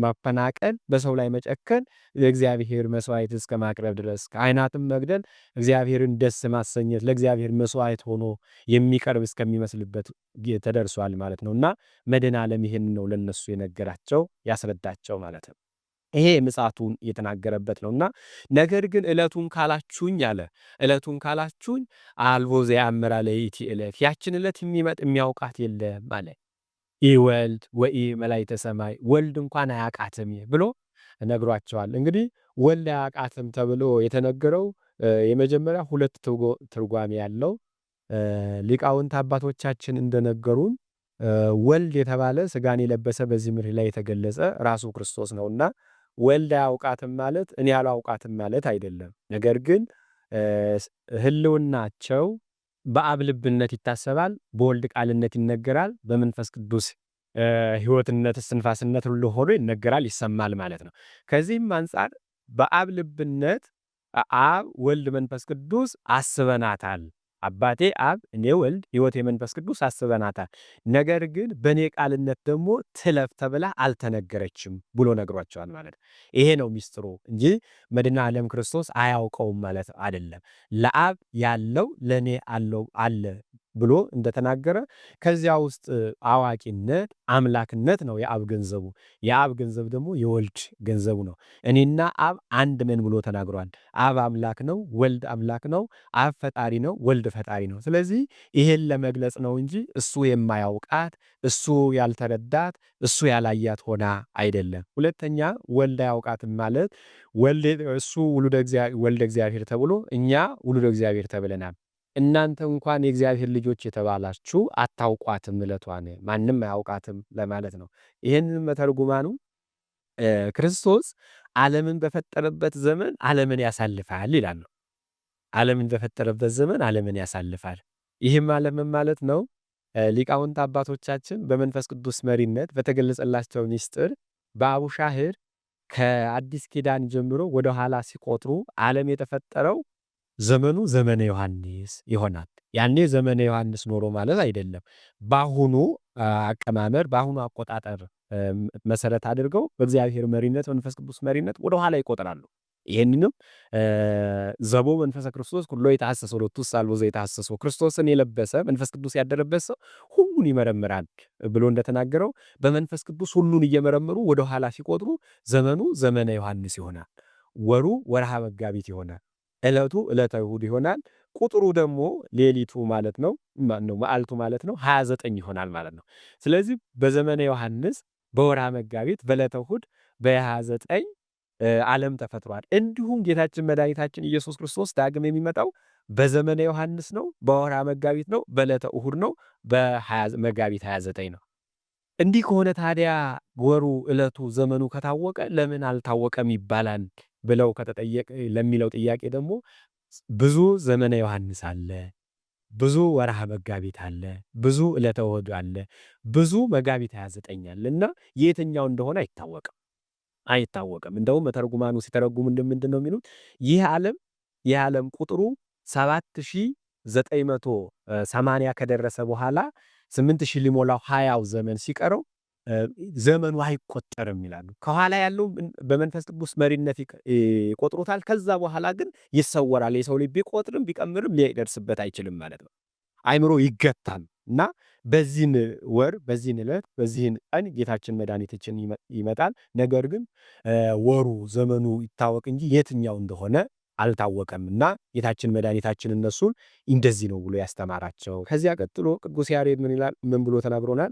[SPEAKER 2] ማፈናቀል፣ በሰው ላይ መጨከን፣ ለእግዚአብሔር መስዋዕት እስከ ማቅረብ ድረስ ካህናትም መግደል እግዚአብሔርን ደስ ማሰኘት ለእግዚአብሔር መስዋዕት ሆኖ የሚቀርብ እስከሚመስልበት ተደርሷል ማለት ነውና መድኃኔዓለም ይሄን ነው ለነሱ የነገራቸው ያስረዳቸው ማለት ነው። ይሄ ምጽአቱን የተናገረበት ነውና ነገር ግን ዕለቱን ካላችሁኝ አለ ዕለቱን ካላችሁኝ አልቦ ዘያምራ ለይእቲ ዕለት ያችን ዕለት የሚያውቃት የለም አለ። ወልድ ወኢ መላእክተ ሰማይ ወልድ እንኳን አያውቃትም ብሎ ነግሯቸዋል። እንግዲህ ወልድ አያውቃትም ተብሎ የተነገረው የመጀመሪያ ሁለት ትርጓሜ ያለው ሊቃውንት አባቶቻችን እንደነገሩን ወልድ የተባለ ስጋን የለበሰ በዚህ ምድር ላይ የተገለጸ ራሱ ክርስቶስ ነውና ወልድ አያውቃትም ማለት እኔ አላውቃትም ማለት አይደለም። ነገር ግን ህልውናቸው በአብ ልብነት ይታሰባል፣ በወልድ ቃልነት ይነገራል፣ በመንፈስ ቅዱስ ሕይወትነት እስትንፋስነት ሁሉ ሆኖ ይነገራል ይሰማል ማለት ነው። ከዚህም አንጻር በአብ ልብነት አብ ወልድ መንፈስ ቅዱስ አስበናታል። አባቴ አብ እኔ ወልድ ሕይወት የመንፈስ ቅዱስ አስበናታል። ነገር ግን በእኔ ቃልነት ደግሞ ትለፍ ተብላ አልተነገረችም ብሎ ነግሯቸዋል ማለት ነው። ይሄ ነው ሚስጥሩ እንጂ መድኃኔዓለም ክርስቶስ አያውቀውም ማለት አይደለም። ለአብ ያለው ለእኔ አለው አለ ብሎ እንደተናገረ ከዚያ ውስጥ አዋቂነት አምላክነት ነው የአብ ገንዘቡ። የአብ ገንዘብ ደግሞ የወልድ ገንዘቡ ነው። እኔና አብ አንድ ነን ብሎ ተናግሯል። አብ አምላክ ነው፣ ወልድ አምላክ ነው፣ አብ ፈጣሪ ነው፣ ወልድ ፈጣሪ ነው። ስለዚህ ይሄን ለመግለጽ ነው እንጂ እሱ የማያውቃት እሱ ያልተረዳት እሱ ያላያት ሆና አይደለም። ሁለተኛ ወልድ አያውቃትም ማለት እሱ ወልደ እግዚአብሔር ተብሎ እኛ ውሉደ እግዚአብሔር ተብለናል። እናንተ እንኳን የእግዚአብሔር ልጆች የተባላችሁ አታውቋትም ዕለቷን ማንም አያውቃትም ለማለት ነው። ይህንን መተርጉማኑ ክርስቶስ ዓለምን በፈጠረበት ዘመን ዓለምን ያሳልፋል ይላል ነው። ዓለምን በፈጠረበት ዘመን ዓለምን ያሳልፋል። ይህም ዓለምን ማለት ነው ሊቃውንት አባቶቻችን በመንፈስ ቅዱስ መሪነት በተገለጸላቸው ምስጢር በአቡሻህር ከአዲስ ኪዳን ጀምሮ ወደ ኋላ ሲቆጥሩ ዓለም የተፈጠረው ዘመኑ ዘመነ ዮሐንስ ይሆናል። ያኔ ዘመነ ዮሐንስ ኖሮ ማለት አይደለም። በአሁኑ አቀማመር በአሁኑ አቆጣጠር መሰረት አድርገው በእግዚአብሔር መሪነት መንፈስ ቅዱስ መሪነት ወደ ኋላ ይቆጥራሉ። ይህንንም ዘቦ መንፈሰ ክርስቶስ ኩሎ የተሐሰሰ ሎቱ ሳልቦ ዘይተሐሰሶ ክርስቶስን የለበሰ መንፈስ ቅዱስ ያደረበት ሰው ሁሉን ይመረምራል ብሎ እንደተናገረው በመንፈስ ቅዱስ ሁሉን እየመረመሩ ወደ ኋላ ሲቆጥሩ ዘመኑ ዘመነ ዮሐንስ ይሆናል። ወሩ ወርሃ መጋቢት ይሆናል። ዕለቱ ዕለተ እሑድ ይሆናል። ቁጥሩ ደግሞ ሌሊቱ ማለት ነው መዓልቱ ማለት ነው 29 ይሆናል ማለት ነው። ስለዚህ በዘመነ ዮሐንስ በወርሃ መጋቢት በዕለተ እሑድ በ29 ዓለም ተፈጥሯል። እንዲሁም ጌታችን መድኃኒታችን ኢየሱስ ክርስቶስ ዳግም የሚመጣው በዘመነ ዮሐንስ ነው፣ በወርሃ መጋቢት ነው፣ በዕለተ እሑድ ነው፣ በመጋቢት 29 ነው። እንዲህ ከሆነ ታዲያ ወሩ ዕለቱ ዘመኑ ከታወቀ ለምን አልታወቀም ይባላል ብለው ከተጠየቀ ለሚለው ጥያቄ ደግሞ ብዙ ዘመነ ዮሐንስ አለ፣ ብዙ ወርሃ መጋቢት አለ፣ ብዙ ዕለተ እሑድ አለ፣ ብዙ መጋቢት 29 አለ እና የትኛው እንደሆነ አይታወቅም። እንደውም መተርጉማኑ ሲተረጉሙ ምንድን ነው የሚሉት ይህ ዓለም ቁጥሩ 7980 ከደረሰ በኋላ 8000 ሊሞላው 20ው ዘመን ሲቀረው ዘመኑ አይቆጠርም ይላሉ። ከኋላ ያለው በመንፈስ ቅዱስ መሪነት ይቆጥሩታል። ከዛ በኋላ ግን ይሰወራል። የሰው ልጅ ቢቆጥርም ቢቀምርም ሊደርስበት አይችልም ማለት ነው። አይምሮ ይገታል እና በዚህን ወር በዚህን ዕለት በዚህን ቀን ጌታችን መድኃኒታችን ይመጣል። ነገር ግን ወሩ ዘመኑ ይታወቅ እንጂ የትኛው እንደሆነ አልታወቀም እና ጌታችን መድኃኒታችን እነሱን እንደዚህ ነው ብሎ ያስተማራቸው። ከዚያ ቀጥሎ ቅዱስ ያሬድ ምን ብሎ ተናግሮናል?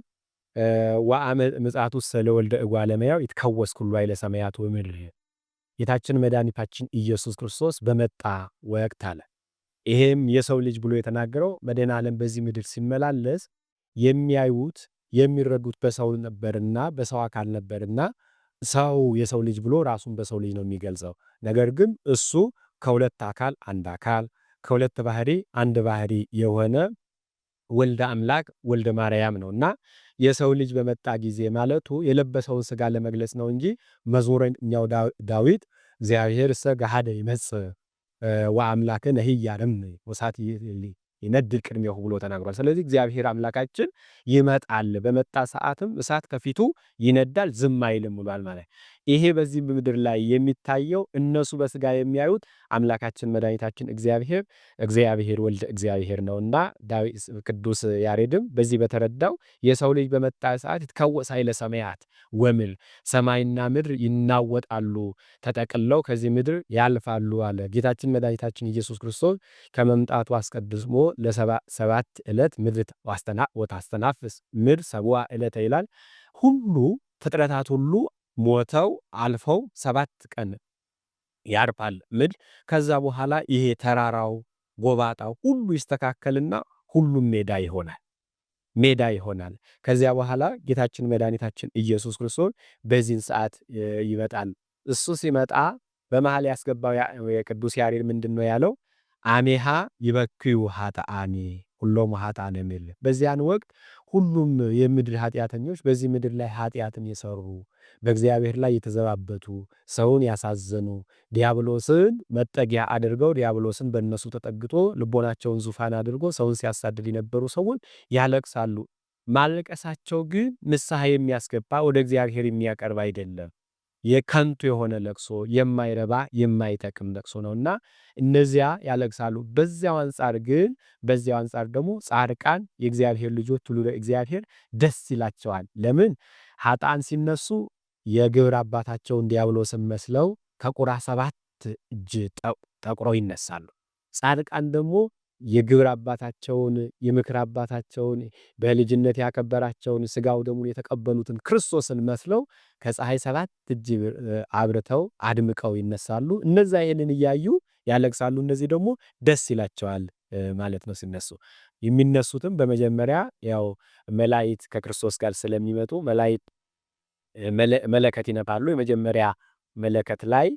[SPEAKER 2] ወአመ ምጽአቱ ለወልደ እጓለ እመሕያው ይትከወስ ኩሉ ኃይለ ሰማያት ወምድር ጌታችን መድኃኒታችን ኢየሱስ ክርስቶስ በመጣ ወቅት አለ። ይሄም የሰው ልጅ ብሎ የተናገረው መድኃኔ ዓለም በዚህ ምድር ሲመላለስ የሚያዩት የሚረዱት በሰው ነበርና በሰው አካል ነበርና ሰው የሰው ልጅ ብሎ ራሱን በሰው ልጅ ነው የሚገልጸው። ነገር ግን እሱ ከሁለት አካል አንድ አካል ከሁለት ባህሪ አንድ ባህሪ የሆነ ወልደ አምላክ ወልደ ማርያም ነውና የሰው ልጅ በመጣ ጊዜ ማለቱ የለበሰውን ሥጋ ለመግለጽ ነው እንጂ መዝሙረኛው ዳዊት እግዚአብሔር ሰ ገሃደ ይመጽእ ወአምላክነ ህያርም ወሳት ይነድድ ቅድሜሁ ብሎ ተናግሯል። ስለዚህ እግዚአብሔር አምላካችን ይመጣል፣ በመጣ ሰዓትም እሳት ከፊቱ ይነዳል፣ ዝም አይልም ብሏል ማለት። ይሄ በዚህ ምድር ላይ የሚታየው እነሱ በስጋ የሚያዩት አምላካችን መድኃኒታችን እግዚአብሔር ወልደ እግዚአብሔር ነውና ቅዱስ ያሬድም በዚህ በተረዳው የሰው ልጅ በመጣ ሰዓት ይትከወስ ኃይለ ሰማያት ወምድር፣ ሰማይና ምድር ይናወጣሉ፣ ተጠቅለው ከዚህ ምድር ያልፋሉ አለ። ጌታችን መድኃኒታችን ኢየሱስ ክርስቶስ ከመምጣቱ አስቀድሞ ለሰባት ዕለት ምድር ወታስተናፍስ ምድር ሰብአ ዕለተ ይላል። ሁሉ ፍጥረታት ሁሉ ሞተው አልፈው 7 ቀን ያርፋል ምድር። ከዛ በኋላ ይሄ ተራራው ጎባጣው ሁሉ ይስተካከልና ሁሉም ሜዳ ይሆናል። ከዚያ በኋላ ጌታችን መድኃኒታችን ኢየሱስ ክርስቶስ በዚህን ሰዓት ይመጣል። እሱ ሲመጣ በመሃል ያስገባው የቅዱስ ያሬድ ምንድነው ያለው? አሜሃ ይበክዩ ኃጥአኒ ሁሎም ኃጥአነ ምድር። በዚያን ወቅት ሁሉም የምድር ኃጢአተኞች በዚህ ምድር ላይ ኃጢአትን የሰሩ በእግዚአብሔር ላይ የተዘባበቱ ሰውን ያሳዘኑ ዲያብሎስን መጠጊያ አድርገው ዲያብሎስን በእነሱ ተጠግቶ ልቦናቸውን ዙፋን አድርጎ ሰውን ሲያሳድድ የነበሩ ሰዎች ያለቅሳሉ። ማለቀሳቸው ግን ንስሐ የሚያስገባ ወደ እግዚአብሔር የሚያቀርብ አይደለም። የከንቱ የሆነ ለቅሶ የማይረባ የማይጠቅም ለቅሶ ነውና እነዚያ ያለቅሳሉ። በዚያው አንጻር ደግሞ ጻድቃን የእግዚአብሔር ልጆች ሁሉ እግዚአብሔር ደስ ይላቸዋል። ለምን? ኃጥአን ሲነሱ የግብር አባታቸውን ዲያብሎስን መስለው ከቁራ 7 እጅ ጠቁረው ይነሳሉ። ጻድቃን ደግሞ የግብር አባታቸውን የምክር አባታቸውን በልጅነት ያከበራቸውን ሥጋው ደሙን የተቀበሉትን ክርስቶስን መስለው ከፀሐይ 7 እጅ አብርተው አድምቀው ይነሳሉ። እነዛ ይሄንን እያዩ ያለቅሳሉ። እነዚህ ደግሞ ደስ ይላቸዋል ማለት ነው። ሲነሱ የሚነሱትም በመጀመሪያ ያው መላእክት ከክርስቶስ ጋር ስለሚመጡ መለከት ይነፋሉ። የመጀመሪያ መለከት ላይ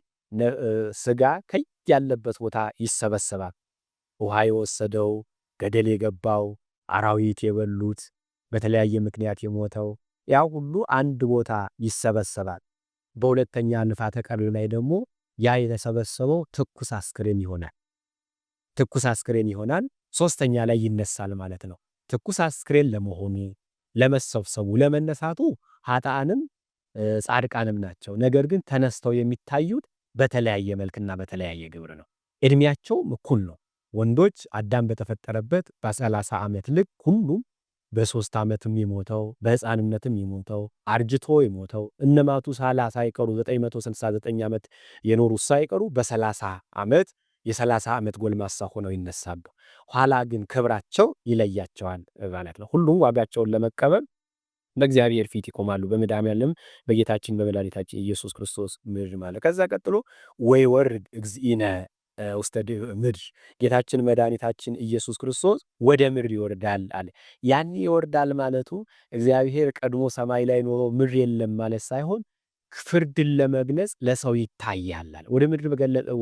[SPEAKER 2] ሥጋ ከያለበት ቦታ ይሰበሰባል። ውሃ የወሰደው ገደል የገባው አራዊት የበሉት በተለያየ ምክንያት የሞተው ያ ሁሉ አንድ ቦታ ይሰበሰባል። በሁለተኛ ንፋተ ቀርብ ላይ ደግሞ ያ የተሰበሰበው ትኩስ አስክሬን ይሆናል። ሶስተኛ ላይ ይነሳል ማለት ነው። ትኩስ አስክሬን ለመሆኑ ለመሰብሰቡ ለመነሳቱ ኃጥአንም ጻድቃንም ናቸው። ነገር ግን ተነስተው የሚታዩት በተለያየ መልክና በተለያየ ግብር ነው። እድሜያቸው እኩል ነው። ወንዶች አዳም በተፈጠረበት በ30 ዓመት ልክ ሁሉም በ3 ዓመትም የሞተው በሕፃንነትም የሞተው አርጅቶ የሞተው እነ ማቱሳላ ሳይቀሩ 969 ዓመት የኖሩት ሳይቀሩ በ30 ዓመት የ30 ዓመት ጎልማሳ ሆነው ይነሳሉ። ኋላ ግን ክብራቸው ይለያቸዋል ማለት ነው። ሁሉም ዋጋቸውን ለመቀበል በእግዚአብሔር ፊት ይቆማሉ። በመድኃኔዓለም በጌታችን በመድኃኒታችን ኢየሱስ ክርስቶስ ምድር ማለት ከዛ ቀጥሎ ወይ ወርድ እግዚእነ ውስተ ምድር ጌታችን መድኃኒታችን ኢየሱስ ክርስቶስ ወደ ምድር ይወርዳል አለ። ያን ይወርዳል ማለቱ እግዚአብሔር ቀድሞ ሰማይ ላይ ኖሮ ምድር የለም ማለት ሳይሆን ፍርድን ለመግለጽ ለሰው ይታያል አለ። ወደ ምድር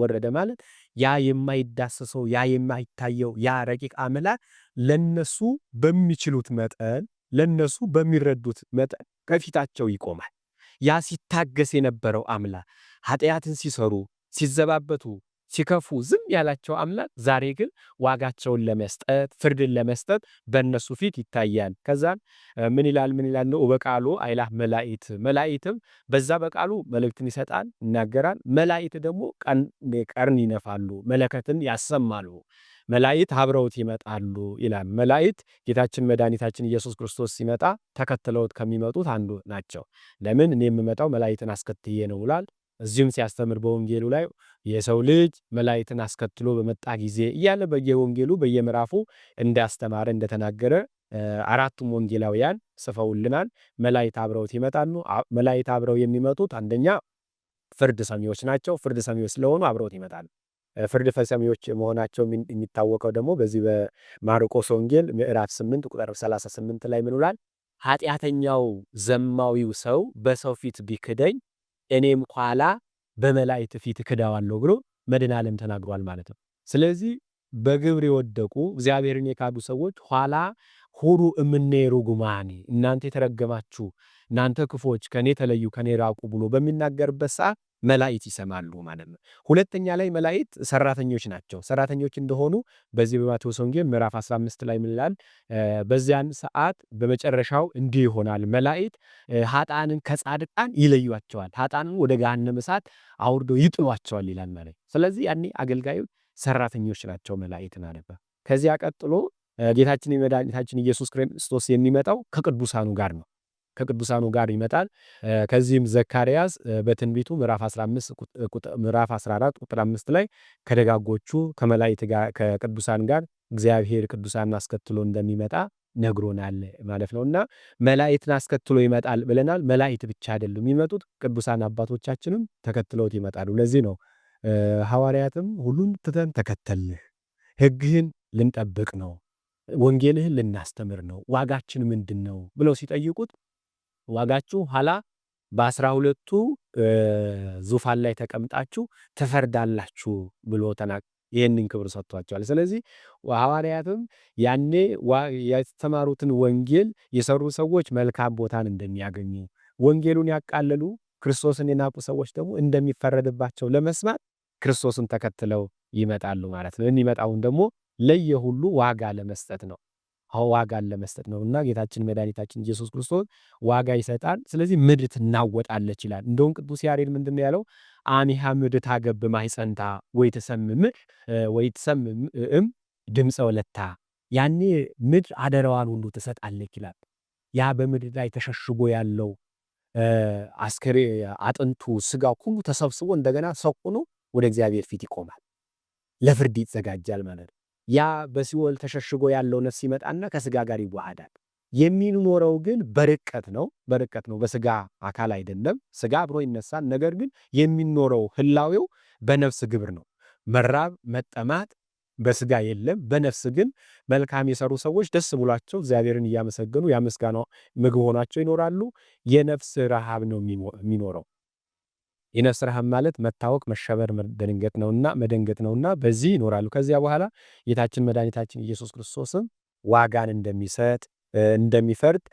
[SPEAKER 2] ወረደ ማለት ያ የማይዳሰሰው ያ የማይታየው ያ ረቂቅ አምላክ ለነሱ በሚችሉት መጠን ለነሱ በሚረዱት መጠን ከፊታቸው ይቆማል። ያ ሲታገስ የነበረው አምላክ ኃጢአትን ሲሰሩ ሲዘባበቱ ሲከፉ ዝም ያላቸው አምላክ ዛሬ ግን ዋጋቸውን ለመስጠት ፍርድን ለመስጠት በእነሱ ፊት ይታያል። ከዛን ምን ይላል ነው በቃሉ አይላህ መላእክትም በዛ በቃሉ መልእክትን ይሰጣል ይናገራል። መላእክት ደግሞ ቀርን ይነፋሉ መለከትን ያሰማሉ። መላእክት አብረውት ይመጣሉ ይላል። መላእክት ጌታችን መድኃኒታችን ኢየሱስ ክርስቶስ ሲመጣ ተከትለውት ከሚመጡት አንዱ ናቸው። ለምን እኔ የምመጣው መላእክትን አስከትዬ ነው ይላል። እዚህም ሲያስተምር በወንጌሉ ላይ የሰው ልጅ መላእክትን አስከትሎ በመጣ ጊዜ እያለ በየወንጌሉ በየምዕራፉ እንዳስተማረ እንደተናገረ አራቱም ወንጌላውያን ጽፈውልናል። መላእክት አብረውት ይመጣሉ። መላእክት አብረው የሚመጡት አንደኛ ፍርድ ሰሚዎች ናቸው። ፍርድ ሰሚዎች ስለሆኑ አብረውት ይመጣሉ። ፍርድ ሰሚዎች መሆናቸው የሚታወቀው ደግሞ በዚህ በማርቆስ ወንጌል ምዕራፍ 8 ቁጥር 38 ላይ ምን ይላል? ኃጢአተኛው ዘማዊው ሰው በሰው ፊት ቢክደኝ እኔም ኋላ በመላእክት ፊት ክዳዋለሁ ብሎ መድኃኔዓለም ተናግሯል ማለት ነው። ስለዚህ በግብር የወደቁ እግዚአብሔርን የካዱ ሰዎች ኋላ ሁሩ እምኔ ርጉማን እናንተ የተረገማችሁ እናንተ ክፎች ከኔ ተለዩ ከኔ ራቁ ብሎ በሚናገርበት ሰዓት መላእክት ይሰማሉ ማለት ነው። ሁለተኛ ላይ መላእክት ሰራተኞች ናቸው። ሰራተኞች እንደሆኑ በዚህ በማቴዎስ ወንጌል ምዕራፍ 15 ላይ ምን ይላል? በዚያን ሰዓት በመጨረሻው እንዲህ ይሆናል፣ መላእክት ኃጥአንን ከጻድቃን ይለዩዋቸዋል፣ ኃጥአንን ወደ ገሃነመ እሳት አውርደው ይጥሏቸዋል ይላል ማለት። ስለዚህ ያኔ አገልጋዮች ሰራተኞች ናቸው መላእክት ማለት ነው። ከዚያ ቀጥሎ ጌታችን የመድኃኒታችን ኢየሱስ ክርስቶስ የሚመጣው ከቅዱሳኑ ጋር ነው። ከቅዱሳኑ ጋር ይመጣል። ከዚህም ዘካርያስ በትንቢቱ ምዕራፍ 14 ቁጥር 5 ላይ ከደጋጎቹ ከመላእክት ጋር ከቅዱሳን ጋር እግዚአብሔር ቅዱሳን አስከትሎ እንደሚመጣ ነግሮናል ማለት ነውና መላእክትን አስከትሎ ይመጣል ብለናል። መላእክት ብቻ አይደሉም የሚመጡት፣ ቅዱሳን አባቶቻችንም ተከትለውት ይመጣሉ። ለዚህ ነው ሐዋርያትም ሁሉን ትተን ተከተልህ፣ ሕግህን ልንጠብቅ ነው፣ ወንጌልህን ልናስተምር ነው፣ ዋጋችን ምንድነው ብለው ሲጠይቁት ዋጋችሁ ኋላ በ12ቱ ዙፋን ላይ ተቀምጣችሁ ትፈርዳላችሁ ብሎ ይህንን ክብር ሰጥቷቸዋል። ስለዚህ ሐዋርያትም ያኔ ያስተማሩትን ወንጌል የሰሩ ሰዎች መልካም ቦታን እንደሚያገኙ፣ ወንጌሉን ያቃለሉ ክርስቶስን የናቁ ሰዎች ደግሞ እንደሚፈረድባቸው ለመስማት ክርስቶስን ተከትለው ይመጣሉ ማለት ነው። የሚመጣውን ደግሞ ለየሁሉ ዋጋ ለመስጠት ነው። ዋጋን ለመስጠት ነውና ጌታችን መድኃኒታችን ኢየሱስ ክርስቶስ ዋጋ ይሰጣል። ስለዚህ ምድር ትናወጣለች ይላል። እንደውም ቅዱስ ያሬድ ምንድነው ያለው? አሚሃ ምድር ታገብ ማይጸንታ ወይ ትሰምም ድምፀ ወለታ። ያኔ ምድር አደራዋን ሁሉ ትሰጣለች ይላል። ያ በምድር ላይ ተሸሽጎ ያለው አስከሬ አጥንቱ ስጋው ሁሉ ተሰብስቦ እንደገና ሰው ሆኖ ወደ እግዚአብሔር ፊት ይቆማል፣ ለፍርድ ይዘጋጃል ማለት ነው። ያ በሲኦል ተሸሽጎ ያለው ነፍስ ይመጣና ከስጋ ጋር ይዋሃዳል። የሚኖረው ግን በርቀት ነው። በስጋ አካል አይደለም። ስጋ አብሮ ይነሳል። ነገር ግን የሚኖረው ህላዌው በነፍስ ግብር ነው። መራብ መጠማት በስጋ የለም። በነፍስ ግን መልካም የሰሩ ሰዎች ደስ ብሏቸው እግዚአብሔርን እያመሰገኑ ያመስጋናው ምግብ ሆናቸው ይኖራሉ። የነፍስ ረሃብ ነው የሚኖረው። የነፍስ ረሃብ ማለት መታወቅ፣ መሸበር፣ መደንገጥ ነውና በዚህ ይኖራሉ። ከዚያ በኋላ ጌታችን መድኃኒታችን ኢየሱስ ክርስቶስም ዋጋን እንደሚሰጥ እንደሚፈርድ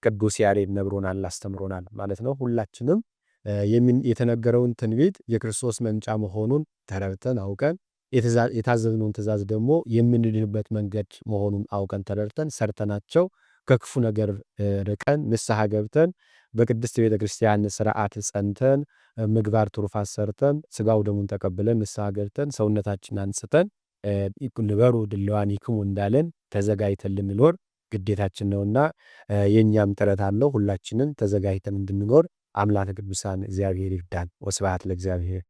[SPEAKER 2] ቅዱስ ያሬድ ነግሮናል፣ አስተምሮናል ማለት ነው። ሁላችንም የተነገረውን ትንቢት የክርስቶስ መምጫ መሆኑን ተረድተን አውቀን የታዘዝነውን ትእዛዝ ደግሞ የምንድንበት መንገድ መሆኑን አውቀን ተረድተን ሰርተናቸው ከክፉ ነገር ርቀን ንስሐ ገብተን በቅድስት ቤተ ክርስቲያን ስርዓት ጸንተን ምግባር ትሩፋት ሰርተን ስጋው ደሙን ተቀብለን ንስሐ ገብተን ሰውነታችንን አንጽተን ንበሩ ድልዋን ይክሙ እንዳለን ተዘጋጅተን ልንኖር ግዴታችን ነውና የኛም ጥረት አለው። ሁላችንም ተዘጋጅተን እንድንኖር አምላከ ቅዱሳን እግዚአብሔር ይርዳን። ወስብሐት ለእግዚአብሔር።